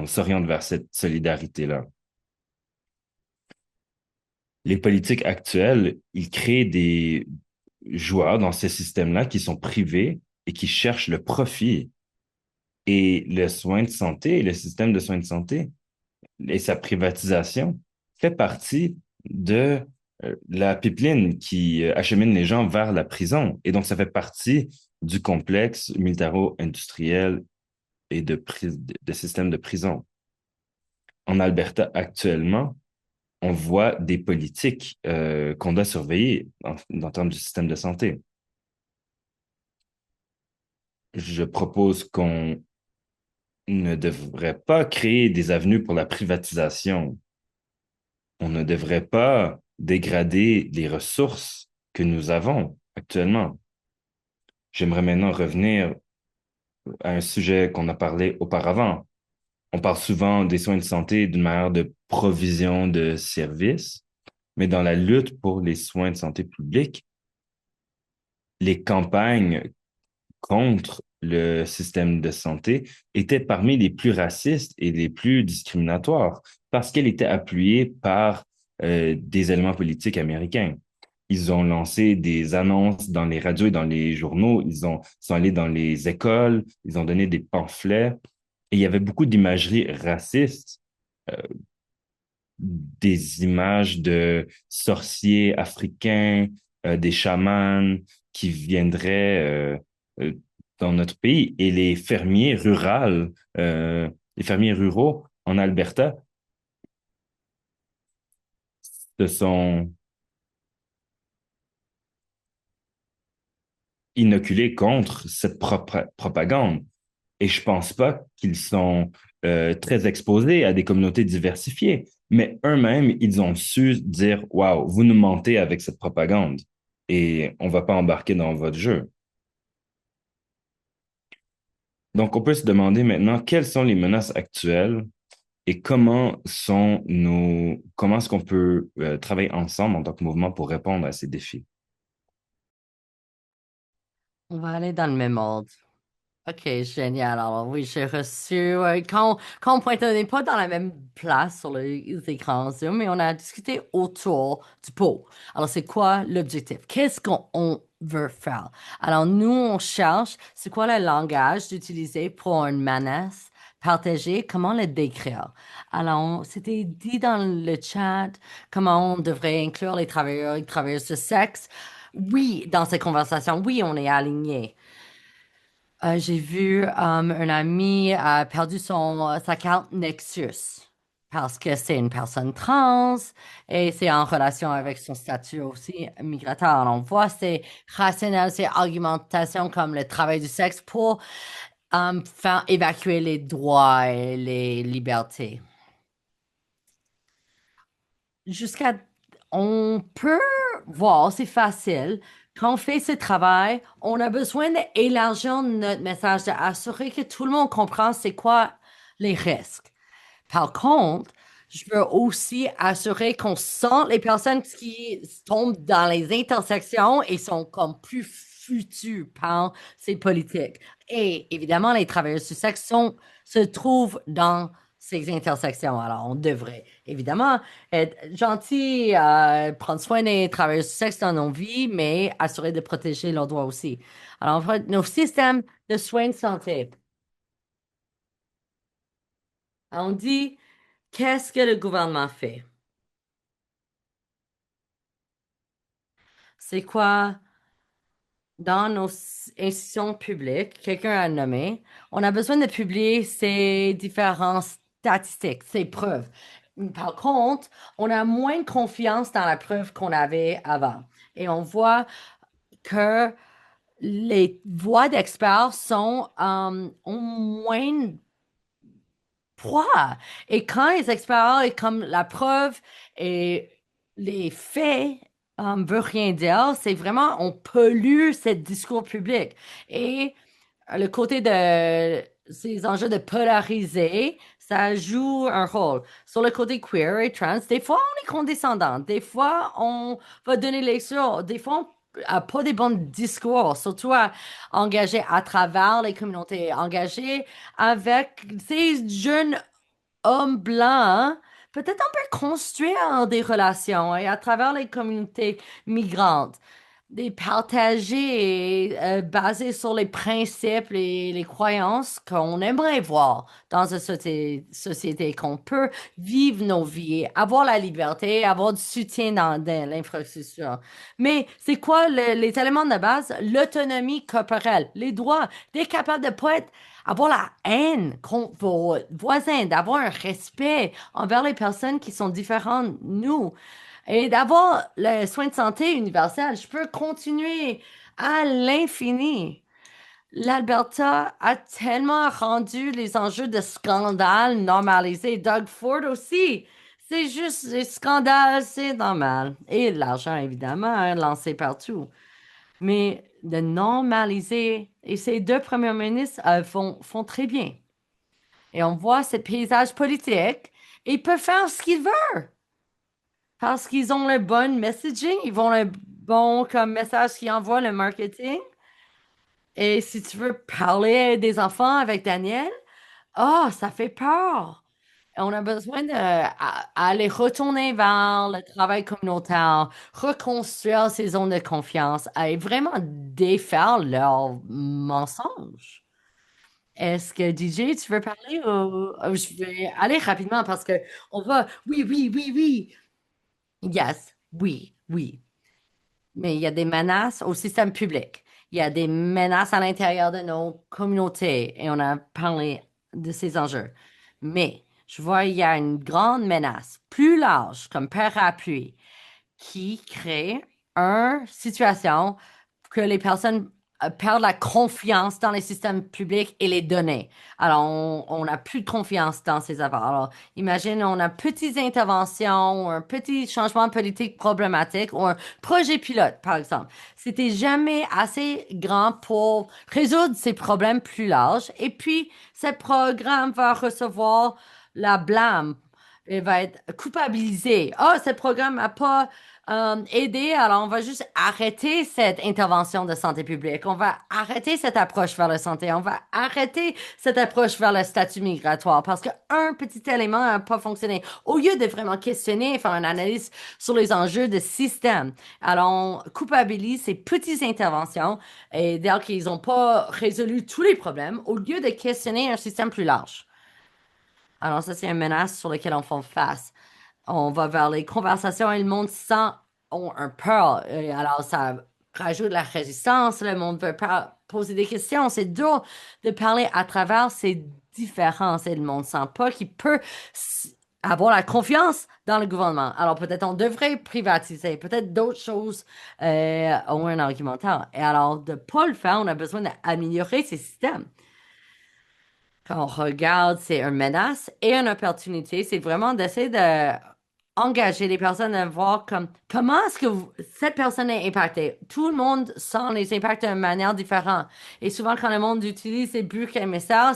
s'oriente vers cette solidarité-là. Les politiques actuelles, ils créent des joueurs dans ces systèmes-là qui sont privés et qui cherchent le profit. Et le soin de santé, le système de soins de santé et sa privatisation fait partie de la pipeline qui achemine les gens vers la prison. Et donc, ça fait partie du complexe militaro-industriel et de système de prison. En Alberta, actuellement, on voit des politiques qu'on doit surveiller en termes du système de santé. Je propose qu'on ne devrait pas créer des avenues pour la privatisation. On ne devrait pas dégrader les ressources que nous avons actuellement. J'aimerais maintenant revenir à un sujet qu'on a parlé auparavant. On parle souvent des soins de santé d'une manière de provision de services, mais dans la lutte pour les soins de santé publics, les campagnes contre le système de santé étaient parmi les plus racistes et les plus discriminatoires parce qu'elle était appuyée par des éléments politiques américains. Ils ont lancé des annonces dans les radios et dans les journaux. Sont allés dans les écoles. Ils ont donné des pamphlets. Et il y avait beaucoup d'imagerie raciste, euh, des images de sorciers africains, des chamans qui viendraient euh, dans notre pays. Et les fermiers ruraux en Alberta se sont inoculés contre cette propagande. Et je pense pas qu'ils sont très exposés à des communautés diversifiées, mais eux-mêmes, ils ont su dire, waouh, vous nous mentez avec cette propagande et on va pas embarquer dans votre jeu. Donc, on peut se demander maintenant quelles sont les menaces actuelles et comment est-ce qu'on peut travailler ensemble en tant que mouvement pour répondre à ces défis. On va aller dans le même ordre. OK, génial. Alors oui, j'ai reçu, quand on n'est pas dans la même place sur les écrans Zoom, mais on a discuté autour du pot. Alors, c'est quoi l'objectif? Qu'est-ce qu'on veut faire? Alors, nous, on cherche, c'est quoi le langage d'utiliser pour une menace partagée? Comment le décrire? Alors, c'était dit dans le chat comment on devrait inclure les travailleurs et travailleuses de sexe. Oui, dans ces conversations, oui, on est aligné. J'ai vu un ami a perdu sa carte Nexus parce que c'est une personne trans et c'est en relation avec son statut aussi migratoire. On voit ces rationnels, ces argumentations comme le travail du sexe pour faire évacuer les droits et les libertés. Jusqu'à, on peut voir, c'est facile. Quand on fait ce travail, on a besoin d'élargir notre message, d'assurer que tout le monde comprend c'est quoi les risques. Par contre, je veux aussi assurer qu'on sent les personnes qui tombent dans les intersections et sont comme plus foutues par ces politiques. Et évidemment, les travailleurs du sexe se trouvent dans ces intersections. Alors, on devrait évidemment être gentil, prendre soin des travailleurs du sexe dans nos vies, mais assurer de protéger leurs droits aussi. Alors, en fait, nos systèmes de soins de santé. On dit, qu'est-ce que le gouvernement fait? C'est quoi dans nos institutions publiques, quelqu'un a nommé, on a besoin de publier ces différentes statistiques, ces preuves. Par contre, on a moins de confiance dans la preuve qu'on avait avant. Et on voit que les voix d'experts ont moins poids. Et quand les experts et comme la preuve et les faits veut rien dire, c'est vraiment, on pollue ce discours public. Et le côté de ces enjeux de polariser, ça joue un rôle. Sur le côté queer et trans, des fois on est condescendant, des fois on va donner lecture, des fois on a pas des bons discours, surtout engagés à travers les communautés, engagés avec ces jeunes hommes blancs. Peut-être on peut construire des relations et à travers les communautés migrantes des partagés basés sur les principes et les croyances qu'on aimerait voir dans une société, qu'on peut vivre nos vies, avoir la liberté, avoir du soutien dans l'infrastructure. Mais c'est quoi les éléments de base? L'autonomie corporelle, les droits, d'être capable de pas avoir la haine contre vos voisins, d'avoir un respect envers les personnes qui sont différentes de nous et d'avoir le soin de santé universel. Je peux continuer à l'infini. L'Alberta a tellement rendu les enjeux de scandale normalisés. Doug Ford aussi. C'est juste des scandales, c'est normal. Et l'argent, évidemment, hein, lancé partout. Mais de normaliser, et ces deux premiers ministres font très bien. Et on voit ce paysage politique, et ils peuvent faire ce qu'ils veulent. Parce qu'ils ont le bon messaging, ils vont le bon comme message qui envoie le marketing. Et si tu veux parler des enfants avec Daniel, oh, ça fait peur. On a besoin d'aller retourner vers le travail communautaire, reconstruire ces zones de confiance et vraiment défaire leurs mensonges. Est-ce que DJ, tu veux parler ou je vais aller rapidement parce que on va. Oui, oui, oui, oui. Yes, oui, oui. Mais il y a des menaces au système public. Il y a des menaces à l'intérieur de nos communautés et on a parlé de ces enjeux. Mais je vois il y a une grande menace plus large comme parapluie qui crée une situation que les personnes perdent la confiance dans les systèmes publics et les données. Alors, on n'a plus de confiance dans ces affaires. Alors, imagine, on a petites interventions, un petit changement politique problématique ou un projet pilote, par exemple. C'était jamais assez grand pour résoudre ces problèmes plus larges. Et puis, ce programme va recevoir la blâme. Il va être culpabilisé. Oh, ce programme n'a pas aider. Alors, on va juste arrêter cette intervention de santé publique. On va arrêter cette approche vers la santé. On va arrêter cette approche vers le statut migratoire parce qu'un petit élément n'a pas fonctionné. Au lieu de vraiment questionner et faire une analyse sur les enjeux de système, alors on culpabilise ces petites interventions et dès qu'ils n'ont pas résolu tous les problèmes, au lieu de questionner un système plus large. Alors, ça, c'est une menace sur laquelle on fait face. On va vers les conversations et le monde sent ont un peur. Et alors, ça rajoute la résistance. Le monde veut pas poser des questions. C'est dur de parler à travers ces différences et le monde sent pas qu'il peut avoir la confiance dans le gouvernement. Alors, peut-être on devrait privatiser. Peut-être d'autres choses ont un argumentaire. Et alors, de pas le faire, on a besoin d'améliorer ces systèmes. Quand on regarde, c'est une menace et une opportunité. C'est vraiment d'essayer de engager les personnes à voir comment est-ce que cette personne est impactée. Tout le monde sent les impacts d'une manière différente. Et souvent, quand le monde utilise ces buts émissaires,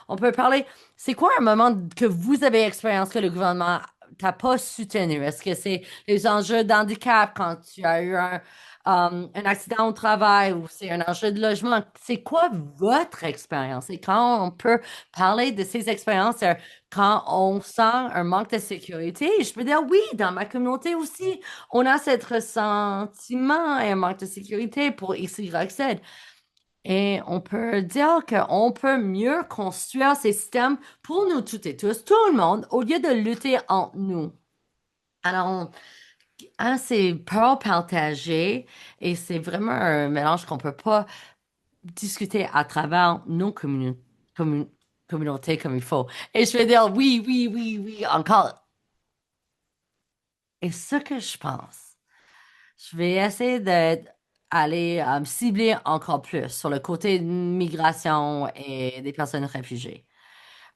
on peut parler, c'est quoi un moment que vous avez expérience que le gouvernement t'a pas soutenu? Est-ce que c'est les enjeux d'handicap quand tu as eu un accident au travail ou c'est un enjeu de logement? C'est quoi votre expérience? Et quand on peut parler de ces expériences, quand on sent un manque de sécurité, je peux dire oui, dans ma communauté aussi, on a cet ressentiment et un manque de sécurité pour X, Y, Z. Et on peut dire qu'on peut mieux construire ces systèmes pour nous toutes et tous, tout le monde, au lieu de lutter entre nous. Alors, c'est peur partagée et c'est vraiment un mélange qu'on peut pas discuter à travers nos commun- communautés comme il faut. Et je vais dire oui, oui, oui, oui, encore. Et ce que je pense, je vais essayer d'aller cibler encore plus sur le côté de migration et des personnes réfugiées.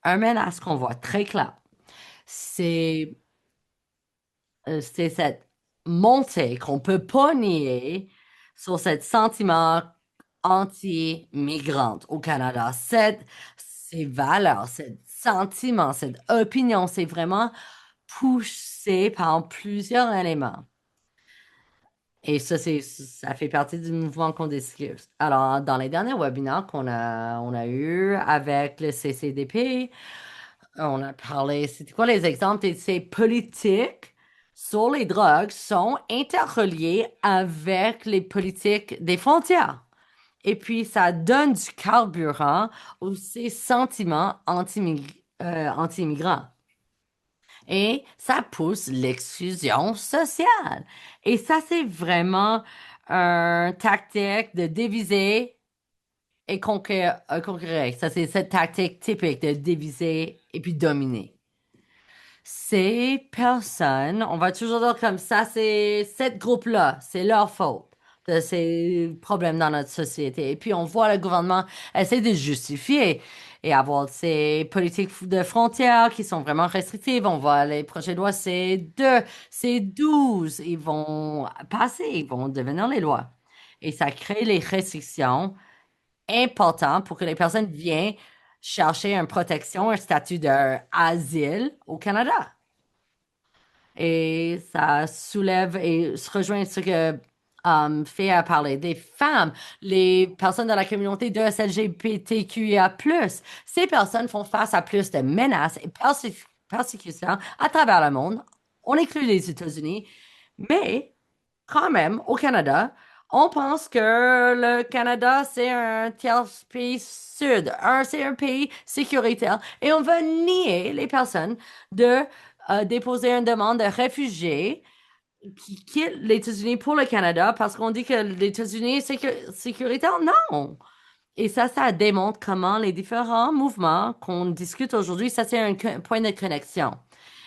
Un menace qu'on voit très clair, c'est c'est cette montée qu'on peut pas nier sur ce sentiment anti-migrante au Canada. Ces valeurs, ce sentiment, cette opinion, c'est vraiment poussé par plusieurs éléments. Et ça, ça fait partie du mouvement qu'on discute. Alors, dans les derniers webinaires on a eu avec le CCDP, on a parlé, c'était quoi les exemples de ces politiques sur les drogues sont interreliées avec les politiques des frontières. Et puis, ça donne du carburant aux ces sentiments anti-immigrants. Et ça pousse l'exclusion sociale. Et ça, c'est vraiment une tactique de diviser et conquérir. Ça, c'est cette tactique typique de diviser et puis dominer. Ces personnes, on va toujours dire comme ça, c'est cette groupe-là, c'est leur faute de ces problèmes dans notre société. Et puis on voit le gouvernement essayer de justifier et avoir ces politiques de frontières qui sont vraiment restrictives. On voit les projets de loi, c'est 2, c'est 12, ils vont passer, ils vont devenir les lois. Et ça crée les restrictions importantes pour que les personnes viennent chercher une protection, un statut d'asile au Canada. Et ça soulève et se rejoint ce que fait à parler des femmes, les personnes de la communauté de LGBTQIA+. Ces personnes font face à plus de menaces et persécution à travers le monde. On inclut les États-Unis, mais quand même, au Canada, on pense que le Canada, c'est un tiers pays sud, c'est un pays sécuritaire, et on va nier les personnes de déposer une demande de réfugiés qui quittent les États-Unis pour le Canada parce qu'on dit que les États-Unis, c'est sécuritaire. Non! Et ça démontre comment les différents mouvements qu'on discute aujourd'hui, ça c'est un point de connexion.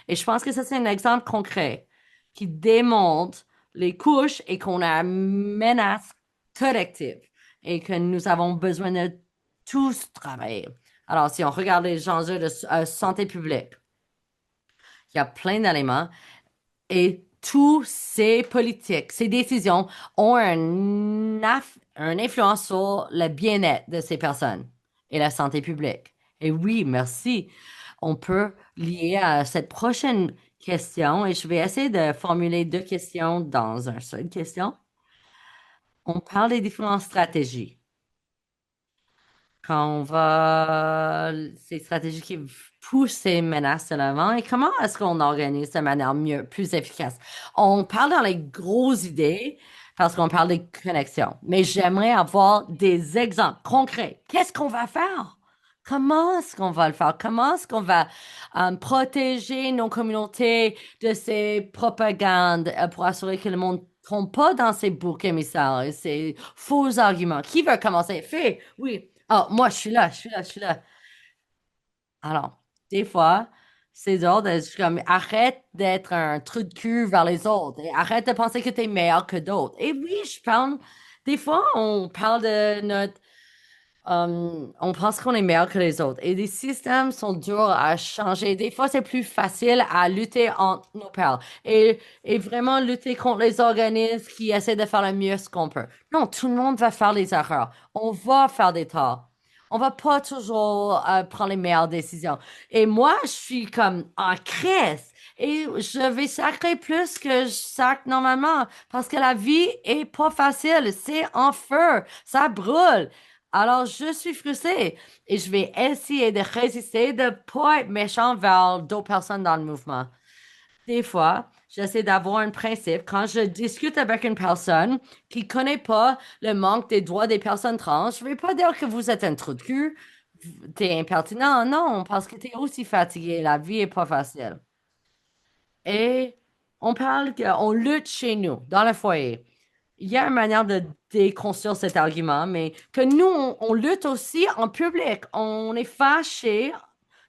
Et je pense que ça c'est un exemple concret qui démontre les couches et qu'on a une menace collective et que nous avons besoin de tous travailler. Alors, si on regarde les enjeux de santé publique, il y a plein d'éléments et tous ces politiques, ces décisions ont une influence sur le bien-être de ces personnes et la santé publique. Et oui, merci. On peut lier à cette prochaine question et je vais essayer de formuler deux questions dans une seule question. On parle des différentes stratégies. Quand on va, ces stratégies qui poussent ces menaces de l'avant et comment est-ce qu'on organise de manière mieux, plus efficace? On parle dans les grosses idées parce qu'on parle des connexions, mais j'aimerais avoir des exemples concrets. Qu'est-ce qu'on va faire? Comment est-ce qu'on va le faire? Comment est-ce qu'on va protéger nos communautés de ces propagandes pour assurer que le monde ne tombe pas dans ces boucs émissaires et ces faux arguments? Qui veut commencer? Fais, oui. Oh, moi, je suis là, je suis là, je suis là. Alors, des fois, c'est dur de, je suis comme, arrête d'être un trou de cul vers les autres et arrête de penser que tu es meilleur que d'autres. Et oui, je parle, des fois, on parle de notre on pense qu'on est meilleur que les autres. Et les systèmes sont durs à changer. Des fois, c'est plus facile à lutter entre nos pairs et vraiment lutter contre les organismes qui essaient de faire le mieux ce qu'on peut. Non, tout le monde va faire des erreurs. On va faire des torts. On va pas toujours prendre les meilleures décisions. Et moi, je suis comme en crise. Et je vais sacrer plus que je sacre normalement parce que la vie est pas facile. C'est en feu. Ça brûle. Alors, je suis frustrée et je vais essayer de résister, de pas être méchant vers d'autres personnes dans le mouvement. Des fois, j'essaie d'avoir un principe quand je discute avec une personne qui connaît pas le manque des droits des personnes trans. Je vais pas dire que vous êtes un trou de cul, t'es impertinent, non, parce que t'es aussi fatigué. La vie est pas facile. Et on parle qu'on lutte chez nous, dans le foyer. Il y a une manière de déconstruire cet argument, mais que nous, on lutte aussi en public. On est fâché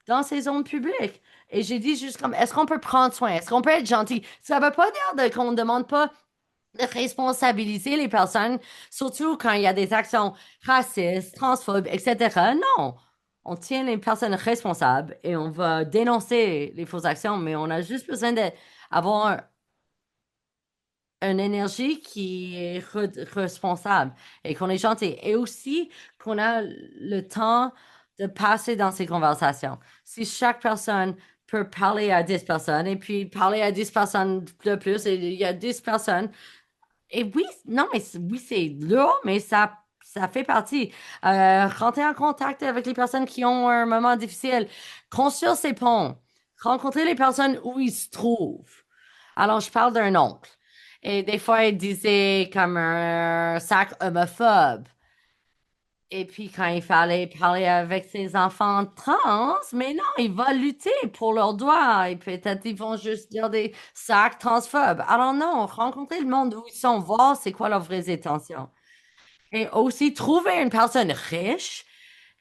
dans ces zones publiques. Et j'ai dit juste comme, est-ce qu'on peut prendre soin? Est-ce qu'on peut être gentil? Ça ne veut pas dire qu'on ne demande pas de responsabiliser les personnes, surtout quand il y a des actions racistes, transphobes, etc. Non, on tient les personnes responsables et on va dénoncer les fausses actions, mais on a juste besoin d'avoir une énergie qui est responsable et qu'on est gentil. Et aussi qu'on a le temps de passer dans ces conversations. Si chaque personne peut parler à 10 personnes et puis parler à 10 personnes de plus et il y a 10 personnes. Et oui, non, mais oui, c'est lourd, mais ça fait partie. Rentrer en contact avec les personnes qui ont un moment difficile, construire ces ponts, rencontrer les personnes où ils se trouvent. Alors, je parle d'un oncle. Et des fois, il disait comme un sac homophobe. Et puis, quand il fallait parler avec ses enfants trans, mais non, il va lutter pour leurs droits. Et peut-être ils vont juste dire des sacs transphobes. Alors non, rencontrer le monde où ils sont, voir c'est quoi leurs vraies intentions. Et aussi, trouver une personne riche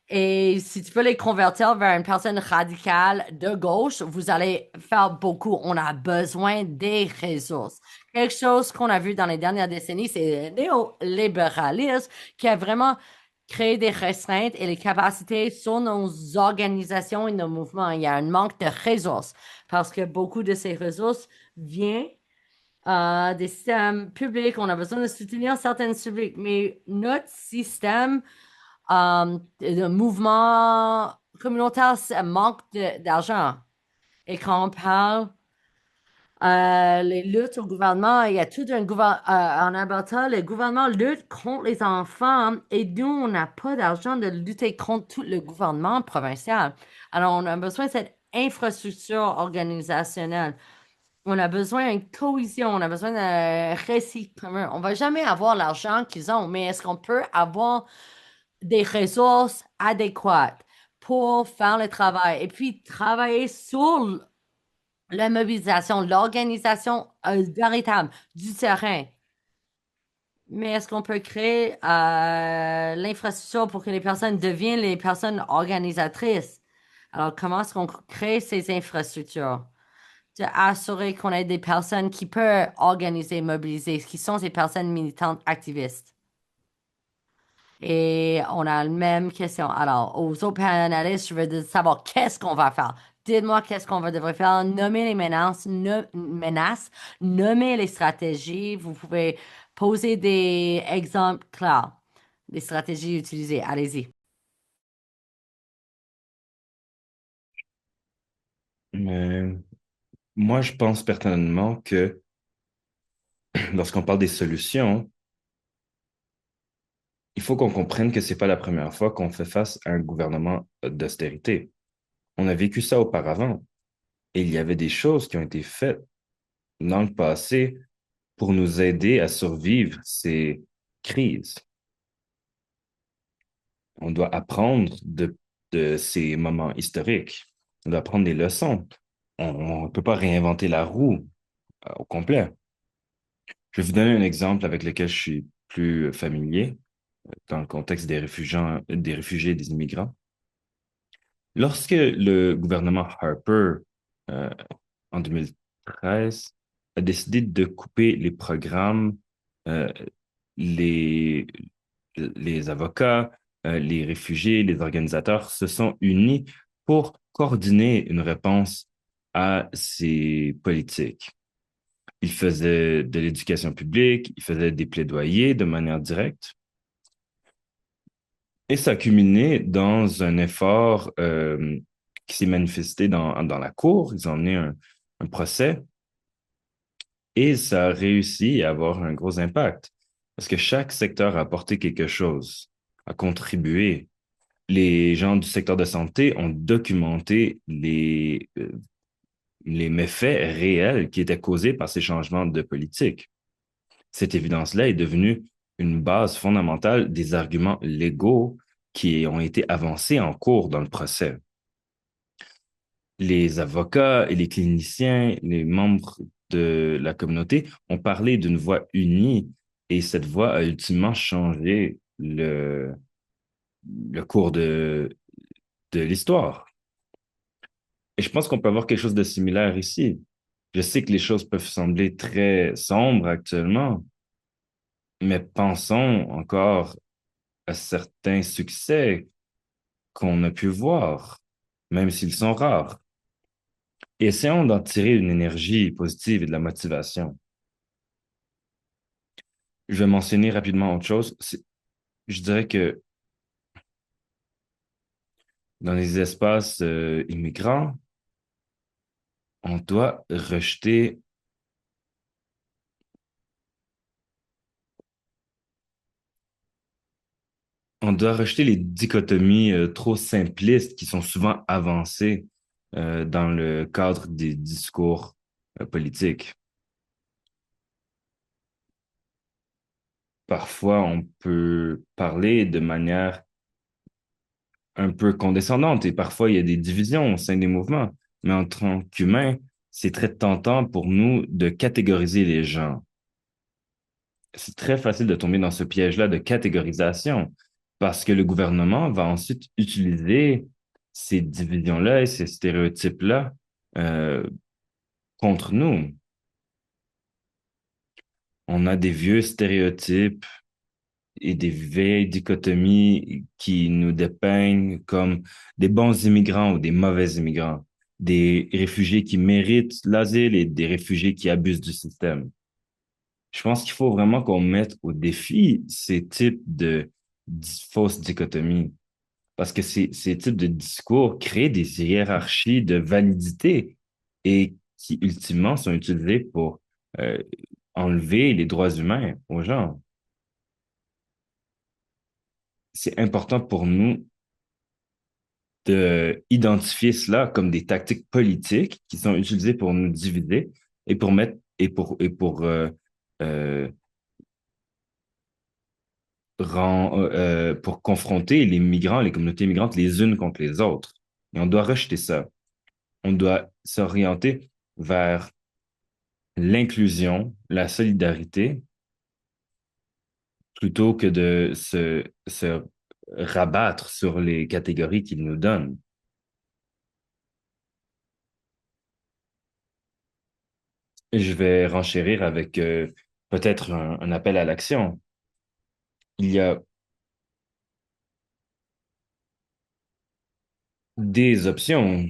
et si tu peux les convertir vers une personne radicale de gauche, vous allez faire beaucoup. On a besoin des ressources. Quelque chose qu'on a vu dans les dernières décennies, c'est le néolibéralisme qui a vraiment créé des restreintes et les capacités sur nos organisations et nos mouvements. Il y a un manque de ressources parce que beaucoup de ces ressources viennent des systèmes publics. On a besoin de soutenir certains publics, mais notre système le mouvement communautaire ça manque d'argent. Et quand on parle les luttes au gouvernement, il y a tout un gouvernement en Alberta, le gouvernement lutte contre les enfants et nous, on n'a pas d'argent de lutter contre tout le gouvernement provincial. Alors, on a besoin de cette infrastructure organisationnelle. On a besoin d'une cohésion, on a besoin d'un récit commun. On va jamais avoir l'argent qu'ils ont, mais est-ce qu'on peut avoir des ressources adéquates pour faire le travail et puis travailler sur la mobilisation, l'organisation véritable du terrain? Mais est-ce qu'on peut créer l'infrastructure pour que les personnes deviennent les personnes organisatrices? Alors, comment est-ce qu'on crée ces infrastructures? De assurer qu'on ait des personnes qui peuvent organiser, mobiliser, qui sont ces personnes militantes activistes. Et on a la même question. Alors, aux autres panélistes, je veux savoir qu'est-ce qu'on va faire. Dites-moi qu'est-ce qu'on devrait faire. Nommez les menaces, nommez les stratégies. Vous pouvez poser des exemples clairs des stratégies utilisées. Allez-y. Mais moi, je pense personnellement que lorsqu'on parle des solutions, il faut qu'on comprenne que c'est pas la première fois qu'on fait face à un gouvernement d'austérité. On a vécu ça auparavant et il y avait des choses qui ont été faites dans le passé pour nous aider à survivre ces crises. On doit apprendre de ces moments historiques. On doit apprendre des leçons. On ne peut pas réinventer la roue au complet. Je vais vous donner un exemple avec lequel je suis plus familier dans le contexte des réfugiés et des immigrants. Lorsque le gouvernement Harper, euh, en 2013, a décidé de couper les programmes, euh, les, les avocats, les réfugiés, les organisateurs se sont unis pour coordonner une réponse à ces politiques. Ils faisaient de l'éducation publique, ils faisaient des plaidoyers de manière directe. Et ça a culminé dans un effort qui s'est manifesté dans la cour. Ils ont mené un procès et ça a réussi à avoir un gros impact parce que chaque secteur a apporté quelque chose, a contribué. Les gens du secteur de santé ont documenté les méfaits réels qui étaient causés par ces changements de politique. Cette évidence-là est devenue une base fondamentale des arguments légaux qui ont été avancés en cours dans le procès. Les avocats et les cliniciens, les membres de la communauté ont parlé d'une voix unie et cette voix a ultimement changé le cours de l'histoire. Et je pense qu'on peut avoir quelque chose de similaire ici. Je sais que les choses peuvent sembler très sombres actuellement, mais pensons encore à certains succès qu'on a pu voir, même s'ils sont rares. Et essayons d'en tirer une énergie positive et de la motivation. Je vais mentionner rapidement autre chose. Je dirais que dans les espaces immigrants, on doit rejeter, on doit rejeter les dichotomies trop simplistes qui sont souvent avancées dans le cadre des discours politiques. Parfois, on peut parler de manière un peu condescendante et parfois il y a des divisions au sein des mouvements. Mais en tant qu'humain, c'est très tentant pour nous de catégoriser les gens. C'est très facile de tomber dans ce piège-là de catégorisation parce que le gouvernement va ensuite utiliser ces divisions-là et ces stéréotypes-là euh, contre nous. On a des vieux stéréotypes et des vieilles dichotomies qui nous dépeignent comme des bons immigrants ou des mauvais immigrants, des réfugiés qui méritent l'asile et des réfugiés qui abusent du système. Je pense qu'il faut vraiment qu'on mette au défi ces types de fausses dichotomies parce que ces types de discours créent des hiérarchies de validité et qui ultimement sont utilisés pour euh, enlever les droits humains aux gens. C'est important pour nous d'identifier cela comme des tactiques politiques qui sont utilisées pour nous diviser et pour mettre euh, pour confronter les migrants, les communautés migrantes les unes contre les autres. Et on doit rejeter ça. On doit s'orienter vers l'inclusion, la solidarité, plutôt que de se rabattre sur les catégories qu'ils nous donnent. Et je vais renchérir avec peut-être un appel à l'action. Il y a des options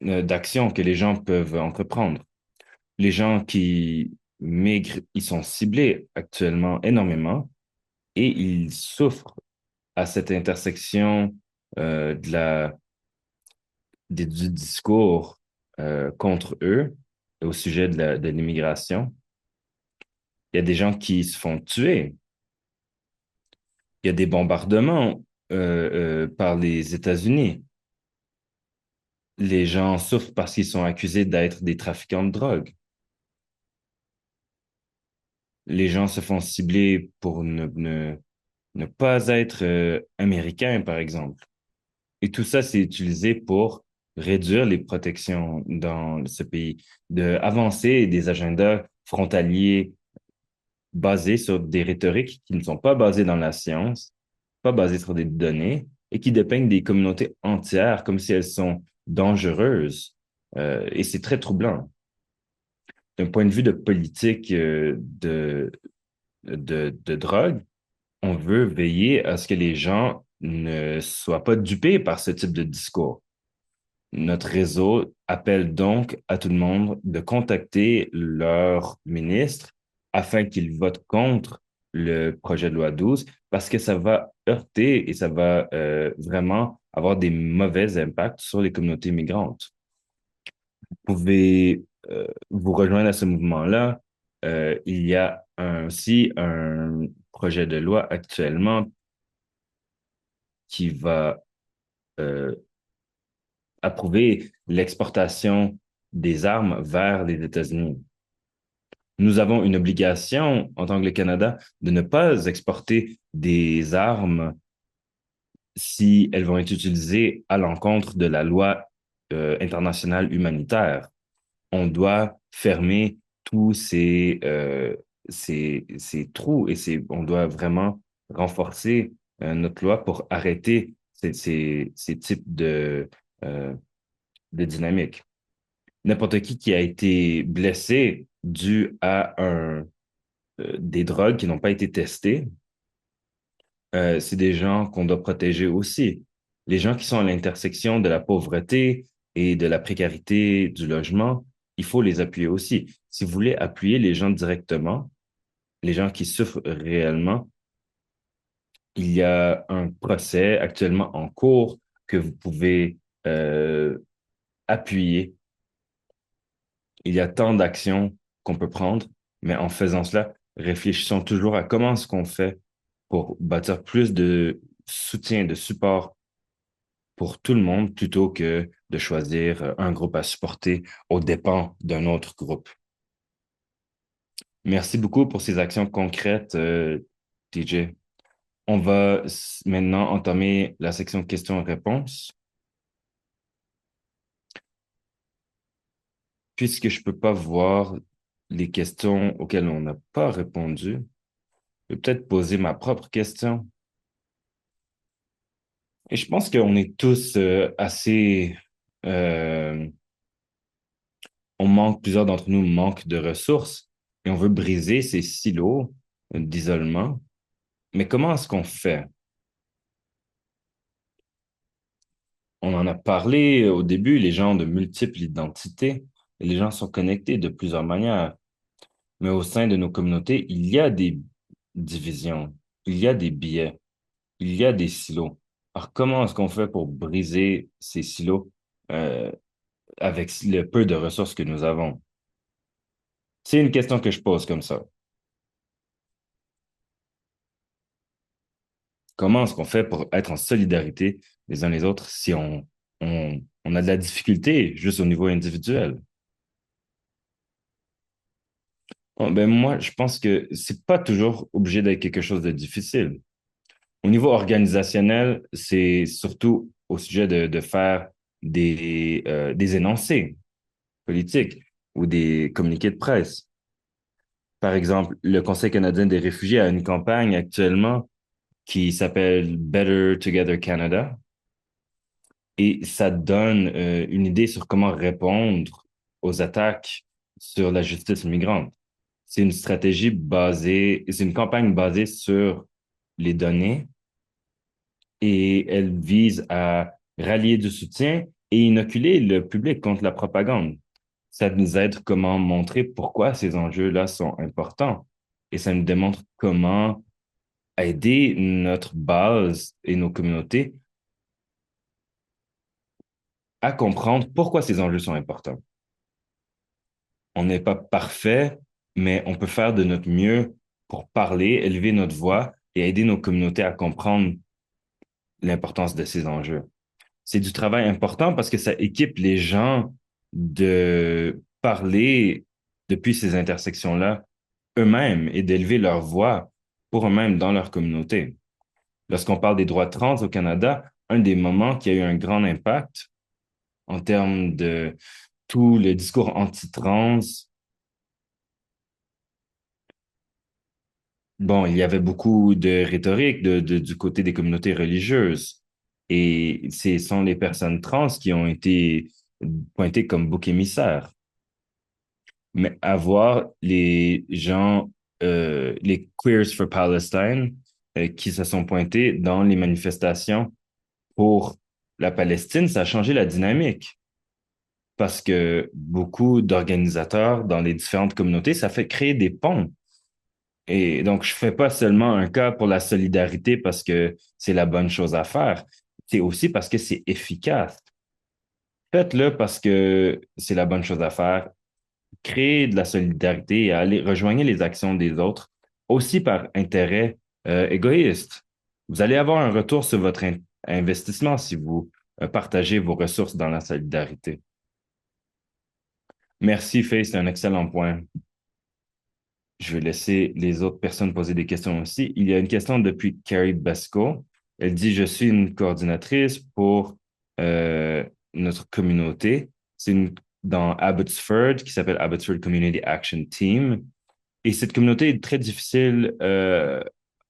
d'action que les gens peuvent entreprendre. Les gens qui migrent, ils sont ciblés actuellement énormément et ils souffrent à cette intersection de du discours contre eux au sujet de l'immigration. Il y a des gens qui se font tuer. Il y a des bombardements par les États-Unis. Les gens souffrent parce qu'ils sont accusés d'être des trafiquants de drogue. Les gens se font cibler pour ne pas être américains, par exemple. Et tout ça, c'est utilisé pour réduire les protections dans ce pays, de avancer des agendas frontaliers basés sur des rhétoriques qui ne sont pas basées dans la science, pas basées sur des données, et qui dépeignent des communautés entières comme si elles sont dangereuses. Et c'est très troublant. D'un point de vue de politique de drogue, on veut veiller à ce que les gens ne soient pas dupés par ce type de discours. Notre réseau appelle donc à tout le monde de contacter leur ministre afin qu'il vote contre le projet de loi 12 parce que ça va heurter et ça va vraiment avoir des mauvais impacts sur les communautés migrantes. Vous pouvez vous rejoindre à ce mouvement-là. Il y a aussi un projet de loi actuellement qui va euh, approuver l'exportation des armes vers les États-Unis. Nous avons une obligation, en tant que le Canada, de ne pas exporter des armes si elles vont être utilisées à l'encontre de la loi internationale humanitaire. On doit fermer tous ces trous et on doit vraiment renforcer notre loi pour arrêter ces types euh, de dynamiques. N'importe qui a été blessé dû à des drogues qui n'ont pas été testées, c'est des gens qu'on doit protéger aussi. Les gens qui sont à l'intersection de la pauvreté et de la précarité du logement, il faut les appuyer aussi. Si vous voulez appuyer les gens directement, les gens qui souffrent réellement, il y a un procès actuellement en cours que vous pouvez euh, appuyer. Il y a tant d'actions qu'on peut prendre, mais en faisant cela, réfléchissons toujours à comment est-ce qu'on fait pour bâtir plus de soutien, de support pour tout le monde plutôt que de choisir un groupe à supporter aux dépens d'un autre groupe. Merci beaucoup pour ces actions concrètes, TJ. On va maintenant entamer la section questions-réponses. Puisque je peux pas voir les questions auxquelles on n'a pas répondu, je vais peut-être poser ma propre question. Et je pense qu'on est tous assez... euh, plusieurs d'entre nous manquent de ressources et on veut briser ces silos d'isolement. Mais comment est-ce qu'on fait? On en a parlé au début, les gens ont de multiples identités et les gens sont connectés de plusieurs manières. Mais au sein de nos communautés, il y a des divisions, il y a des biais, il y a des silos. Alors, comment est-ce qu'on fait pour briser ces silos euh, avec le peu de ressources que nous avons? C'est une question que je pose comme ça. Comment est-ce qu'on fait pour être en solidarité les uns les autres si on on a de la difficulté juste au niveau individuel. Bon, ben moi, je pense que c'est pas toujours obligé d'être quelque chose de difficile. Au niveau organisationnel, c'est surtout au sujet de faire des énoncés politiques ou des communiqués de presse. Par exemple, le Conseil canadien des réfugiés a une campagne actuellement qui s'appelle Better Together Canada et ça donne une idée sur comment répondre aux attaques sur la justice migrante. C'est une campagne basée sur les données et elle vise à rallier du soutien et inoculer le public contre la propagande. Ça nous aide comment montrer pourquoi ces enjeux-là sont importants et ça nous démontre comment aider notre base et nos communautés à comprendre pourquoi ces enjeux sont importants. On n'est pas parfait, mais on peut faire de notre mieux pour parler, élever notre voix et aider nos communautés à comprendre l'importance de ces enjeux. C'est du travail important parce que ça équipe les gens de parler depuis ces intersections-là eux-mêmes et d'élever leur voix pour eux-mêmes dans leur communauté. Lorsqu'on parle des droits trans au Canada, un des moments qui a eu un grand impact en termes de tout le discours anti-trans, bon, il y avait beaucoup de rhétorique du côté des communautés religieuses. Et ce sont les personnes trans qui ont été pointées comme bouc émissaires. Mais avoir les gens, les Queers for Palestine, qui se sont pointés dans les manifestations pour la Palestine, ça a changé la dynamique. Parce que beaucoup d'organisateurs dans les différentes communautés, ça fait créer des ponts. Et donc, je fais pas seulement un cas pour la solidarité parce que c'est la bonne chose à faire. C'est aussi parce que c'est efficace. Faites-le parce que c'est la bonne chose à faire. Créez de la solidarité et allez rejoignez les actions des autres, aussi par intérêt égoïste. Vous allez avoir un retour sur votre investissement si vous partagez vos ressources dans la solidarité. Merci, Faye, c'est un excellent point. Je vais laisser les autres personnes poser des questions aussi. Il y a une question depuis Carrie Basco. Elle dit, je suis une coordinatrice pour euh, notre communauté. Dans Abbotsford, qui s'appelle Abbotsford Community Action Team. Et cette communauté est très difficile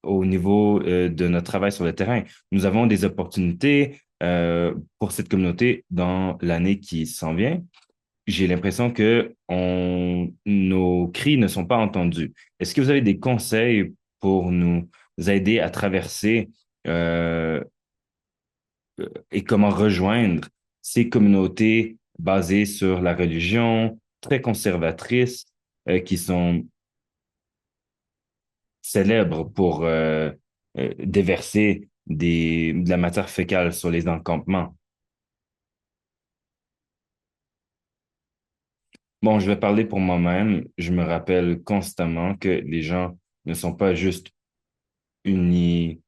au niveau de notre travail sur le terrain. Nous avons des opportunités pour cette communauté dans l'année qui s'en vient. J'ai l'impression que nos cris ne sont pas entendus. Est-ce que vous avez des conseils pour nous aider à traverser euh, et comment rejoindre ces communautés basées sur la religion, très conservatrices, qui sont célèbres pour déverser de la matière fécale sur les encampements? Bon, je vais parler pour moi-même. Je me rappelle constamment que les gens ne sont pas juste uni,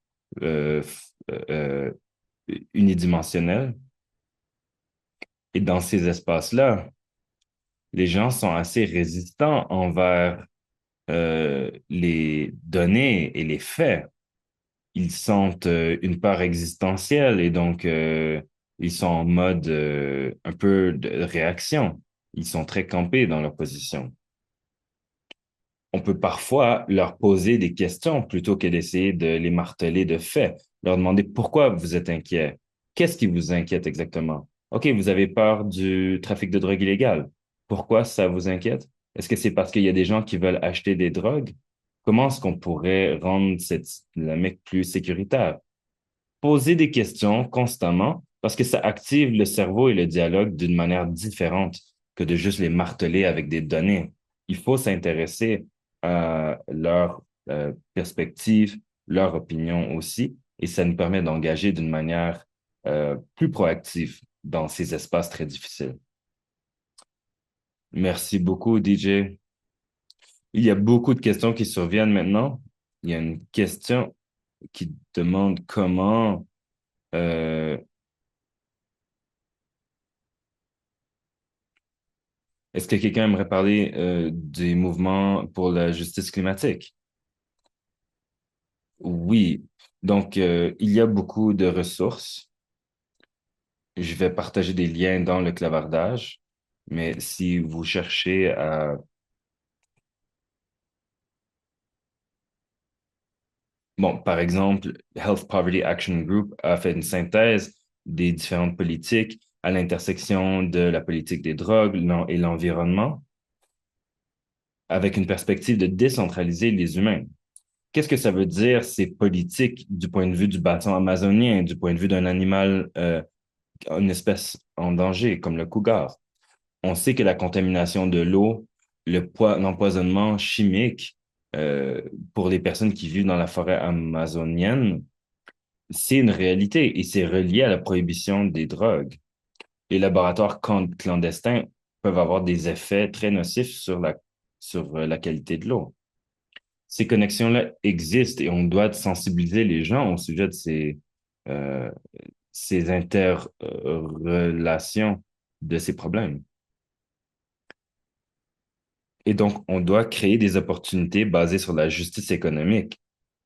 euh, euh, unidimensionnels. Et dans ces espaces-là, les gens sont assez résistants envers les données et les faits. Ils sentent une peur existentielle et donc ils sont en mode un peu de réaction. Ils sont très campés dans leur position. On peut parfois leur poser des questions plutôt que d'essayer de les marteler de faits, leur demander pourquoi vous êtes inquiet. Qu'est-ce qui vous inquiète exactement? OK, vous avez peur du trafic de drogue illégale. Pourquoi ça vous inquiète? Est-ce que c'est parce qu'il y a des gens qui veulent acheter des drogues? Comment est-ce qu'on pourrait rendre cette dynamique plus sécuritaire? Poser des questions constamment parce que ça active le cerveau et le dialogue d'une manière différente que de juste les marteler avec des données. Il faut s'intéresser à leur perspective, leur opinion aussi, et ça nous permet d'engager d'une manière plus proactive dans ces espaces très difficiles. Merci beaucoup, DJ. Il y a beaucoup de questions qui surviennent maintenant. Il y a une question qui demande comment euh, Est-ce que quelqu'un aimerait parler des mouvements pour la justice climatique? Oui. Donc, il y a beaucoup de ressources. Je vais partager des liens dans le clavardage, mais si vous cherchez à... Bon, par exemple, Health Poverty Action Group a fait une synthèse des différentes politiques à l'intersection de la politique des drogues et l'environnement, avec une perspective de décentraliser les humains. Qu'est-ce que ça veut dire, ces politiques, du point de vue du bassin amazonien, du point de vue d'un animal, une espèce en danger, comme le cougar? On sait que la contamination de l'eau, l'empoisonnement chimique, euh, pour les personnes qui vivent dans la forêt amazonienne, c'est une réalité et c'est relié à la prohibition des drogues. Les laboratoires clandestins peuvent avoir des effets très nocifs sur la qualité de l'eau. Ces connexions-là existent et on doit sensibiliser les gens au sujet de euh, ces interrelations, de ces problèmes. Et donc, on doit créer des opportunités basées sur la justice économique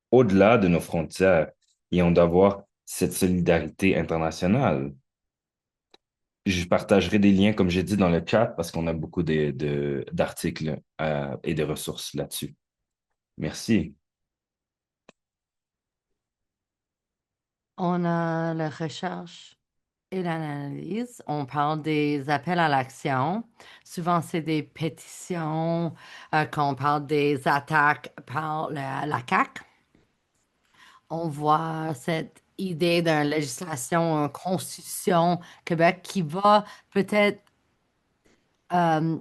au-delà de nos frontières et on doit avoir cette solidarité internationale. Je partagerai des liens, comme j'ai dit, dans le chat parce qu'on a beaucoup d'articles et de ressources là-dessus. Merci. On a la recherche et l'analyse. On parle des appels à l'action. Souvent, c'est des pétitions, quand on parle des attaques par la CAQ. On voit cette idée d'une législation, une constitution Québec qui va peut-être euh,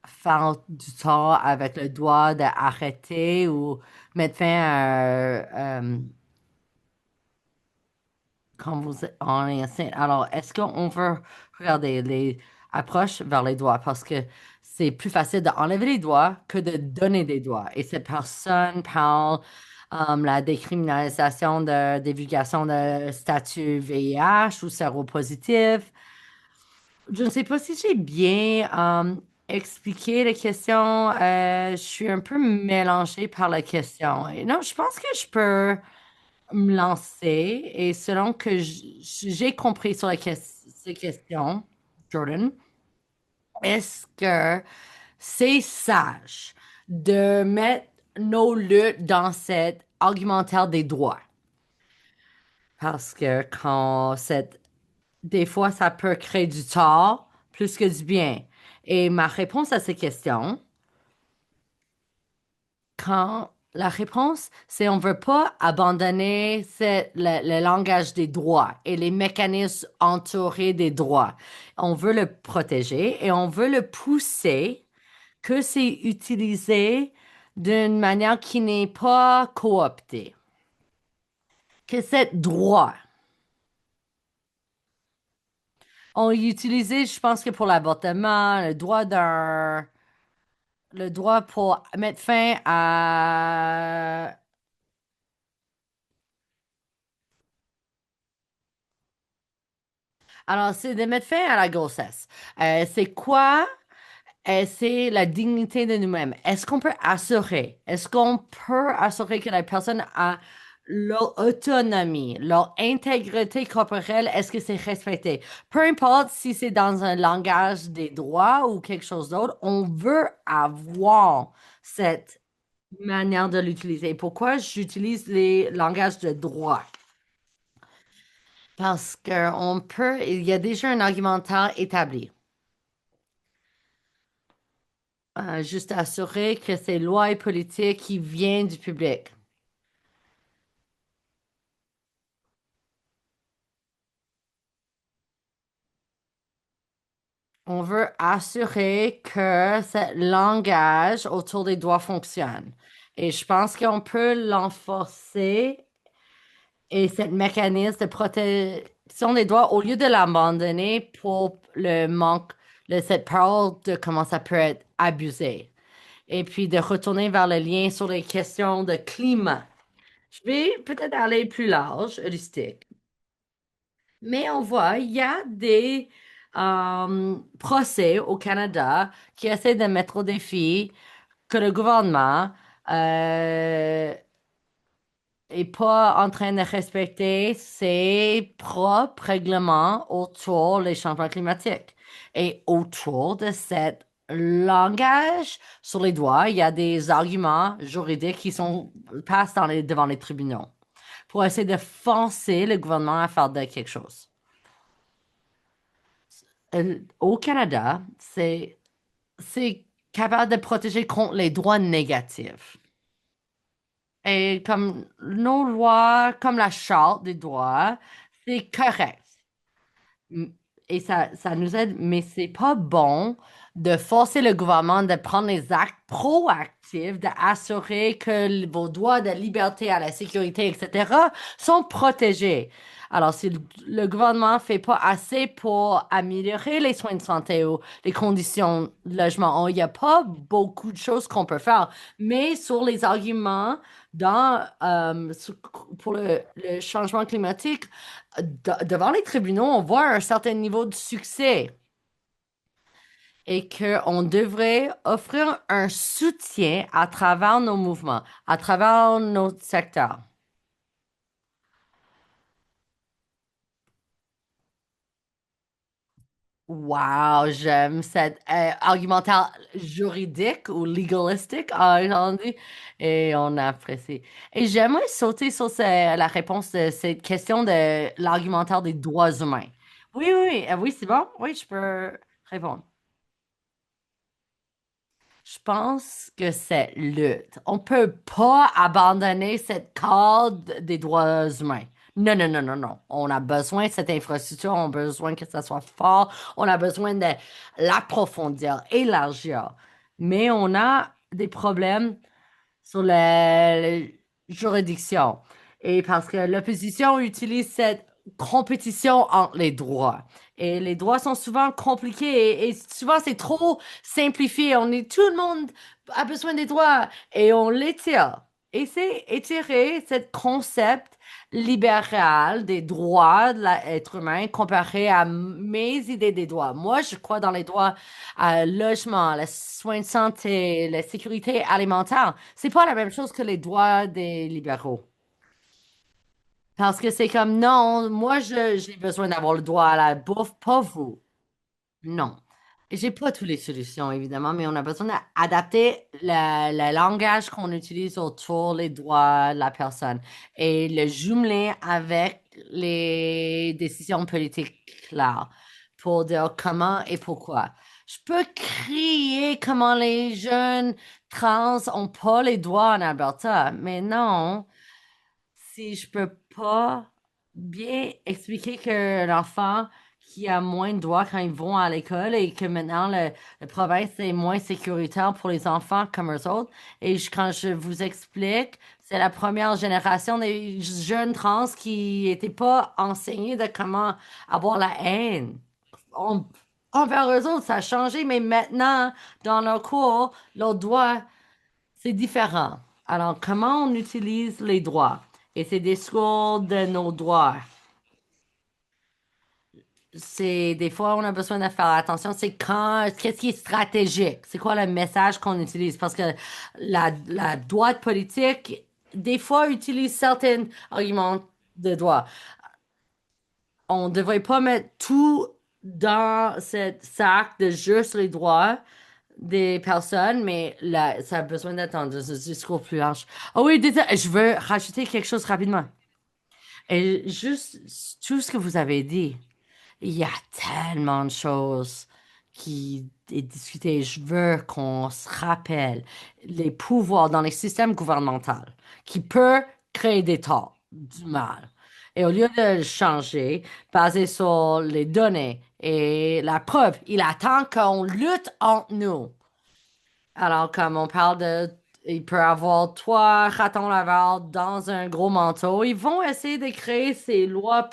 faire du tort avec le droit d'arrêter ou mettre fin à quand vous êtes en enceinte. Alors, est-ce qu'on veut regarder les approches vers les doigts? Parce que c'est plus facile d'enlever les doigts que de donner des doigts. Et cette personne parle la décriminalisation de divulgation de statut VIH ou séropositif. Je ne sais pas si j'ai bien expliqué la question. Je suis un peu mélangée par la question. Et non, je pense que je peux me lancer et selon que j'ai compris sur ces questions, Jordan, est-ce que c'est sage de mettre nos luttes dans cet argumentaire des droits? Parce que des fois, ça peut créer du tort plus que du bien. Et ma réponse à ces questions, quand la réponse, c'est on ne veut pas abandonner le langage des droits et les mécanismes entourés des droits. On veut le protéger et on veut le pousser que c'est utilisé d'une manière qui n'est pas cooptée. Que c'est droit. On utilisé, je pense que pour l'avortement, le droit pour mettre fin à... Alors, c'est de mettre fin à la grossesse. C'est quoi? C'est la dignité de nous-mêmes. Est-ce qu'on peut assurer que la personne a leur autonomie, leur intégrité corporelle, est-ce que c'est respecté? Peu importe si c'est dans un langage des droits ou quelque chose d'autre, on veut avoir cette manière de l'utiliser. Pourquoi j'utilise les langages de droit? Parce il y a déjà un argumentaire établi. Juste assurer que c'est lois et politiques qui viennent du public. On veut assurer que ce langage autour des droits fonctionne. Et je pense qu'on peut l'enforcer et ce mécanisme de protection des droits, au lieu de l'abandonner pour le manque de cette parole de comment ça peut être abusé. Et puis de retourner vers le lien sur les questions de climat. Je vais peut-être aller plus large, holistique. Mais on voit, il y a des procès au Canada qui essaie de mettre au défi que le gouvernement euh, est pas en train de respecter ses propres règlements autour des changements climatiques. Et autour de cet langage sur les doigts, il y a des arguments juridiques qui passent devant les tribunaux pour essayer de forcer le gouvernement à faire quelque chose. Au Canada, c'est capable de protéger contre les droits négatifs. Et comme nos lois, comme la Charte des droits, c'est correct. M- Et ça nous aide, mais c'est pas bon de forcer le gouvernement de prendre les actes proactifs, d'assurer que vos droits de liberté à la sécurité, etc., sont protégés. Alors, si le gouvernement fait pas assez pour améliorer les soins de santé ou les conditions de logement, il n'y a pas beaucoup de choses qu'on peut faire. Mais sur les arguments pour le changement climatique, devant les tribunaux, on voit un certain niveau de succès et qu'on devrait offrir un soutien à travers nos mouvements, à travers nos secteurs. Wow, j'aime cet argumentaire juridique ou légalistique, on dit, et on apprécie. Et j'aimerais sauter sur la réponse de cette question de l'argumentaire des droits humains. Oui, oui, oui, oui, c'est bon. Oui, je peux répondre. Je pense que c'est lutte. On peut pas abandonner cette cause des droits humains. Non, non, non, non, non. On a besoin de cette infrastructure, on a besoin que ça soit fort, on a besoin de l'approfondir, élargir. Mais on a des problèmes sur la juridiction. Et parce que l'opposition utilise cette compétition entre les droits. Et les droits sont souvent compliqués et souvent c'est trop simplifié. Tout le monde a besoin des droits et on l'étire. Et c'est étirer ce concept libéral des droits de l'être humain comparé à mes idées des droits. Moi, je crois dans les droits logement, les soins de santé, la sécurité alimentaire. C'est pas la même chose que les droits des libéraux. Parce que c'est comme, non, j'ai besoin d'avoir le droit à la bouffe, pas vous. Non. J'ai pas toutes les solutions, évidemment, mais on a besoin d'adapter le langage qu'on utilise autour des droits de la personne et le jumeler avec les décisions politiques claires pour dire comment et pourquoi. Je peux crier comment les jeunes trans ont pas les droits en Alberta, mais non, si je peux pas bien expliquer que l'enfant qui a moins de droits quand ils vont à l'école et que maintenant le province est moins sécuritaire pour les enfants comme eux autres. Et quand je vous explique, c'est la première génération des jeunes trans qui n'étaient pas enseignés de comment avoir la haine. On- Envers eux autres, ça a changé, mais maintenant, dans nos cours, leurs droits c'est différent. Alors, comment on utilise les droits? Et ces discours de nos droits, c'est des fois on a besoin de faire attention. C'est qu'est-ce qui est stratégique? C'est quoi le message qu'on utilise? Parce que la droite politique, des fois, utilise certains arguments de droit. On ne devrait pas mettre tout dans cette sac de juste les droits des personnes, mais là, ça a besoin d'attendre ce discours plus large. Ah oui, désolé, je veux rajouter quelque chose rapidement. Et juste tout ce que vous avez dit, il y a tellement de choses qui est discutées. Je veux qu'on se rappelle les pouvoirs dans les systèmes gouvernementaux qui peuvent créer des torts, du mal. Et au lieu de le changer, basé sur les données et la preuve, il attend qu'on lutte entre nous. Alors, comme on parle il peut avoir trois ratons laveurs dans un gros manteau, ils vont essayer de créer ces lois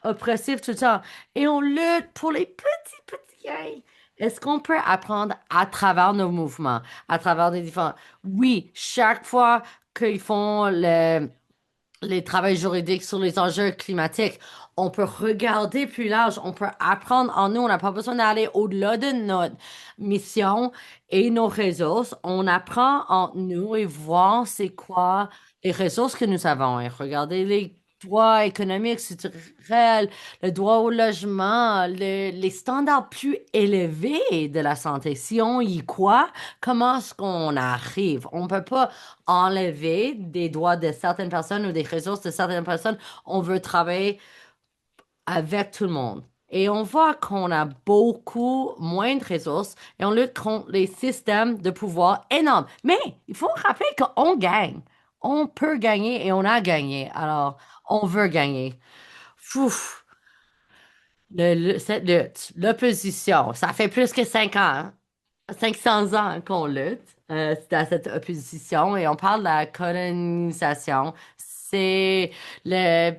oppressives tout le temps. Et on lutte pour les petits gains. Est-ce qu'on peut apprendre à travers nos mouvements, à travers des différents... Oui, chaque fois qu'ils font les travaux juridiques sur les enjeux climatiques. On peut regarder plus large, on peut apprendre en nous, on n'a pas besoin d'aller au-delà de notre mission et nos ressources. On apprend en nous et voir c'est quoi les ressources que nous avons et regarder les droits économiques, structurels, le droit au logement, les standards plus élevés de la santé. Si on y croit, comment est-ce qu'on arrive? On peut pas enlever des droits de certaines personnes ou des ressources de certaines personnes. On veut travailler avec tout le monde. Et on voit qu'on a beaucoup moins de ressources et on lutte contre les systèmes de pouvoir énormes. Mais il faut rappeler qu'on gagne. On peut gagner et on a gagné. Alors, on veut gagner. Fouf, cette lutte, l'opposition, ça fait plus que 5 ans. 500 ans qu'on lutte à cette opposition et on parle de la colonisation. C'est le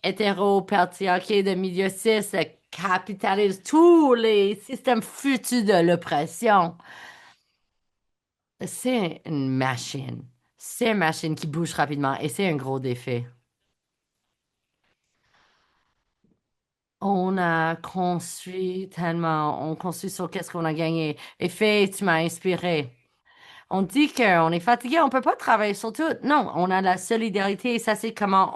hétéropatriarcat de milieu 6, le capitalisme, tous les systèmes futus de l'oppression. C'est une machine. C'est une machine qui bouge rapidement et c'est un gros défi. On a construit tellement, on construit sur qu'est-ce qu'on a gagné. Et Faye, tu m'as inspiré. On dit qu'on est fatigué, on peut pas travailler sur tout. Non, on a la solidarité, ça c'est comment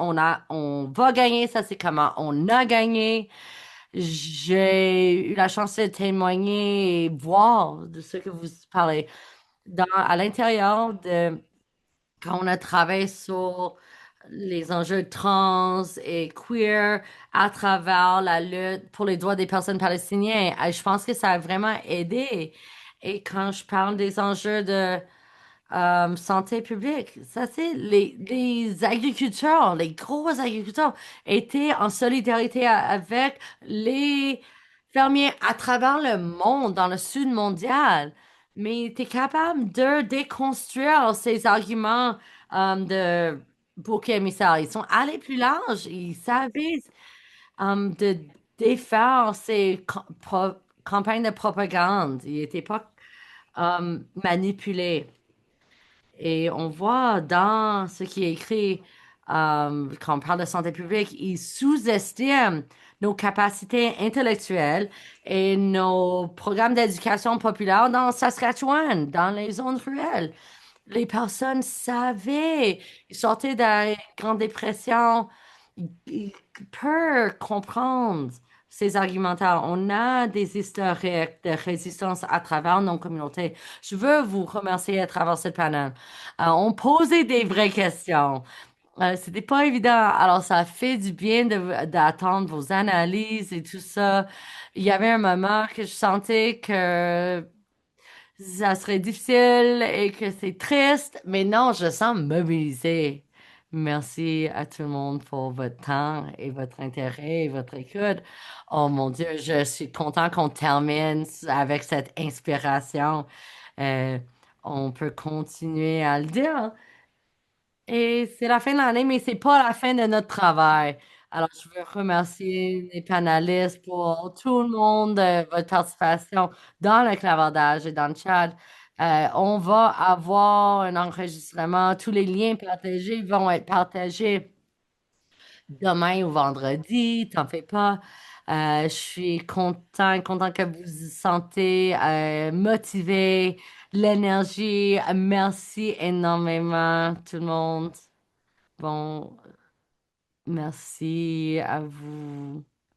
on va gagner, ça c'est comment on a gagné. J'ai eu la chance de témoigner et voir de ce que vous parlez. À l'intérieur de, quand on a travaillé sur les enjeux trans et queer à travers la lutte pour les droits des personnes palestiniennes, je pense que ça a vraiment aidé. Et quand je parle des enjeux de santé publique. Ça, c'est les agriculteurs, les gros agriculteurs étaient en solidarité avec les fermiers à travers le monde, dans le sud mondial. Mais tu es capable de déconstruire ces arguments de bouc émissaire. Ils sont allés plus large. Ils savaient de défaire ces campagnes de propagande. Ils n'étaient pas manipulés. Et on voit dans ce qui est écrit, quand on parle de santé publique, ils sous-estiment nos capacités intellectuelles et nos programmes d'éducation populaire dans Saskatchewan, dans les zones ruelles. Les personnes savaient, ils sortaient de la Grande Dépression, ils peuvent comprendre ces argumentaires. On a des historiques de résistance à travers nos communautés. Je veux vous remercier à travers ce panel. On posait des vraies questions. C'était pas évident. Alors, ça fait du bien d'attendre vos analyses et tout ça. Il y avait un moment que je sentais que ça serait difficile et que c'est triste, mais non, je sens mobilisée. Merci à tout le monde pour votre temps et votre intérêt et votre écoute. Oh mon Dieu, je suis content qu'on termine avec cette inspiration. Euh, on peut continuer à le dire. Et c'est la fin de l'année, mais c'est pas la fin de notre travail. Alors, je veux remercier les panélistes pour tout le monde, votre participation dans le clavardage et dans le chat. On va avoir un enregistrement. Tous les liens partagés vont être partagés demain ou vendredi. T'en fais pas. Je suis content que vous vous sentez motivé, l'énergie. Merci énormément, tout le monde. Bon, merci à vous.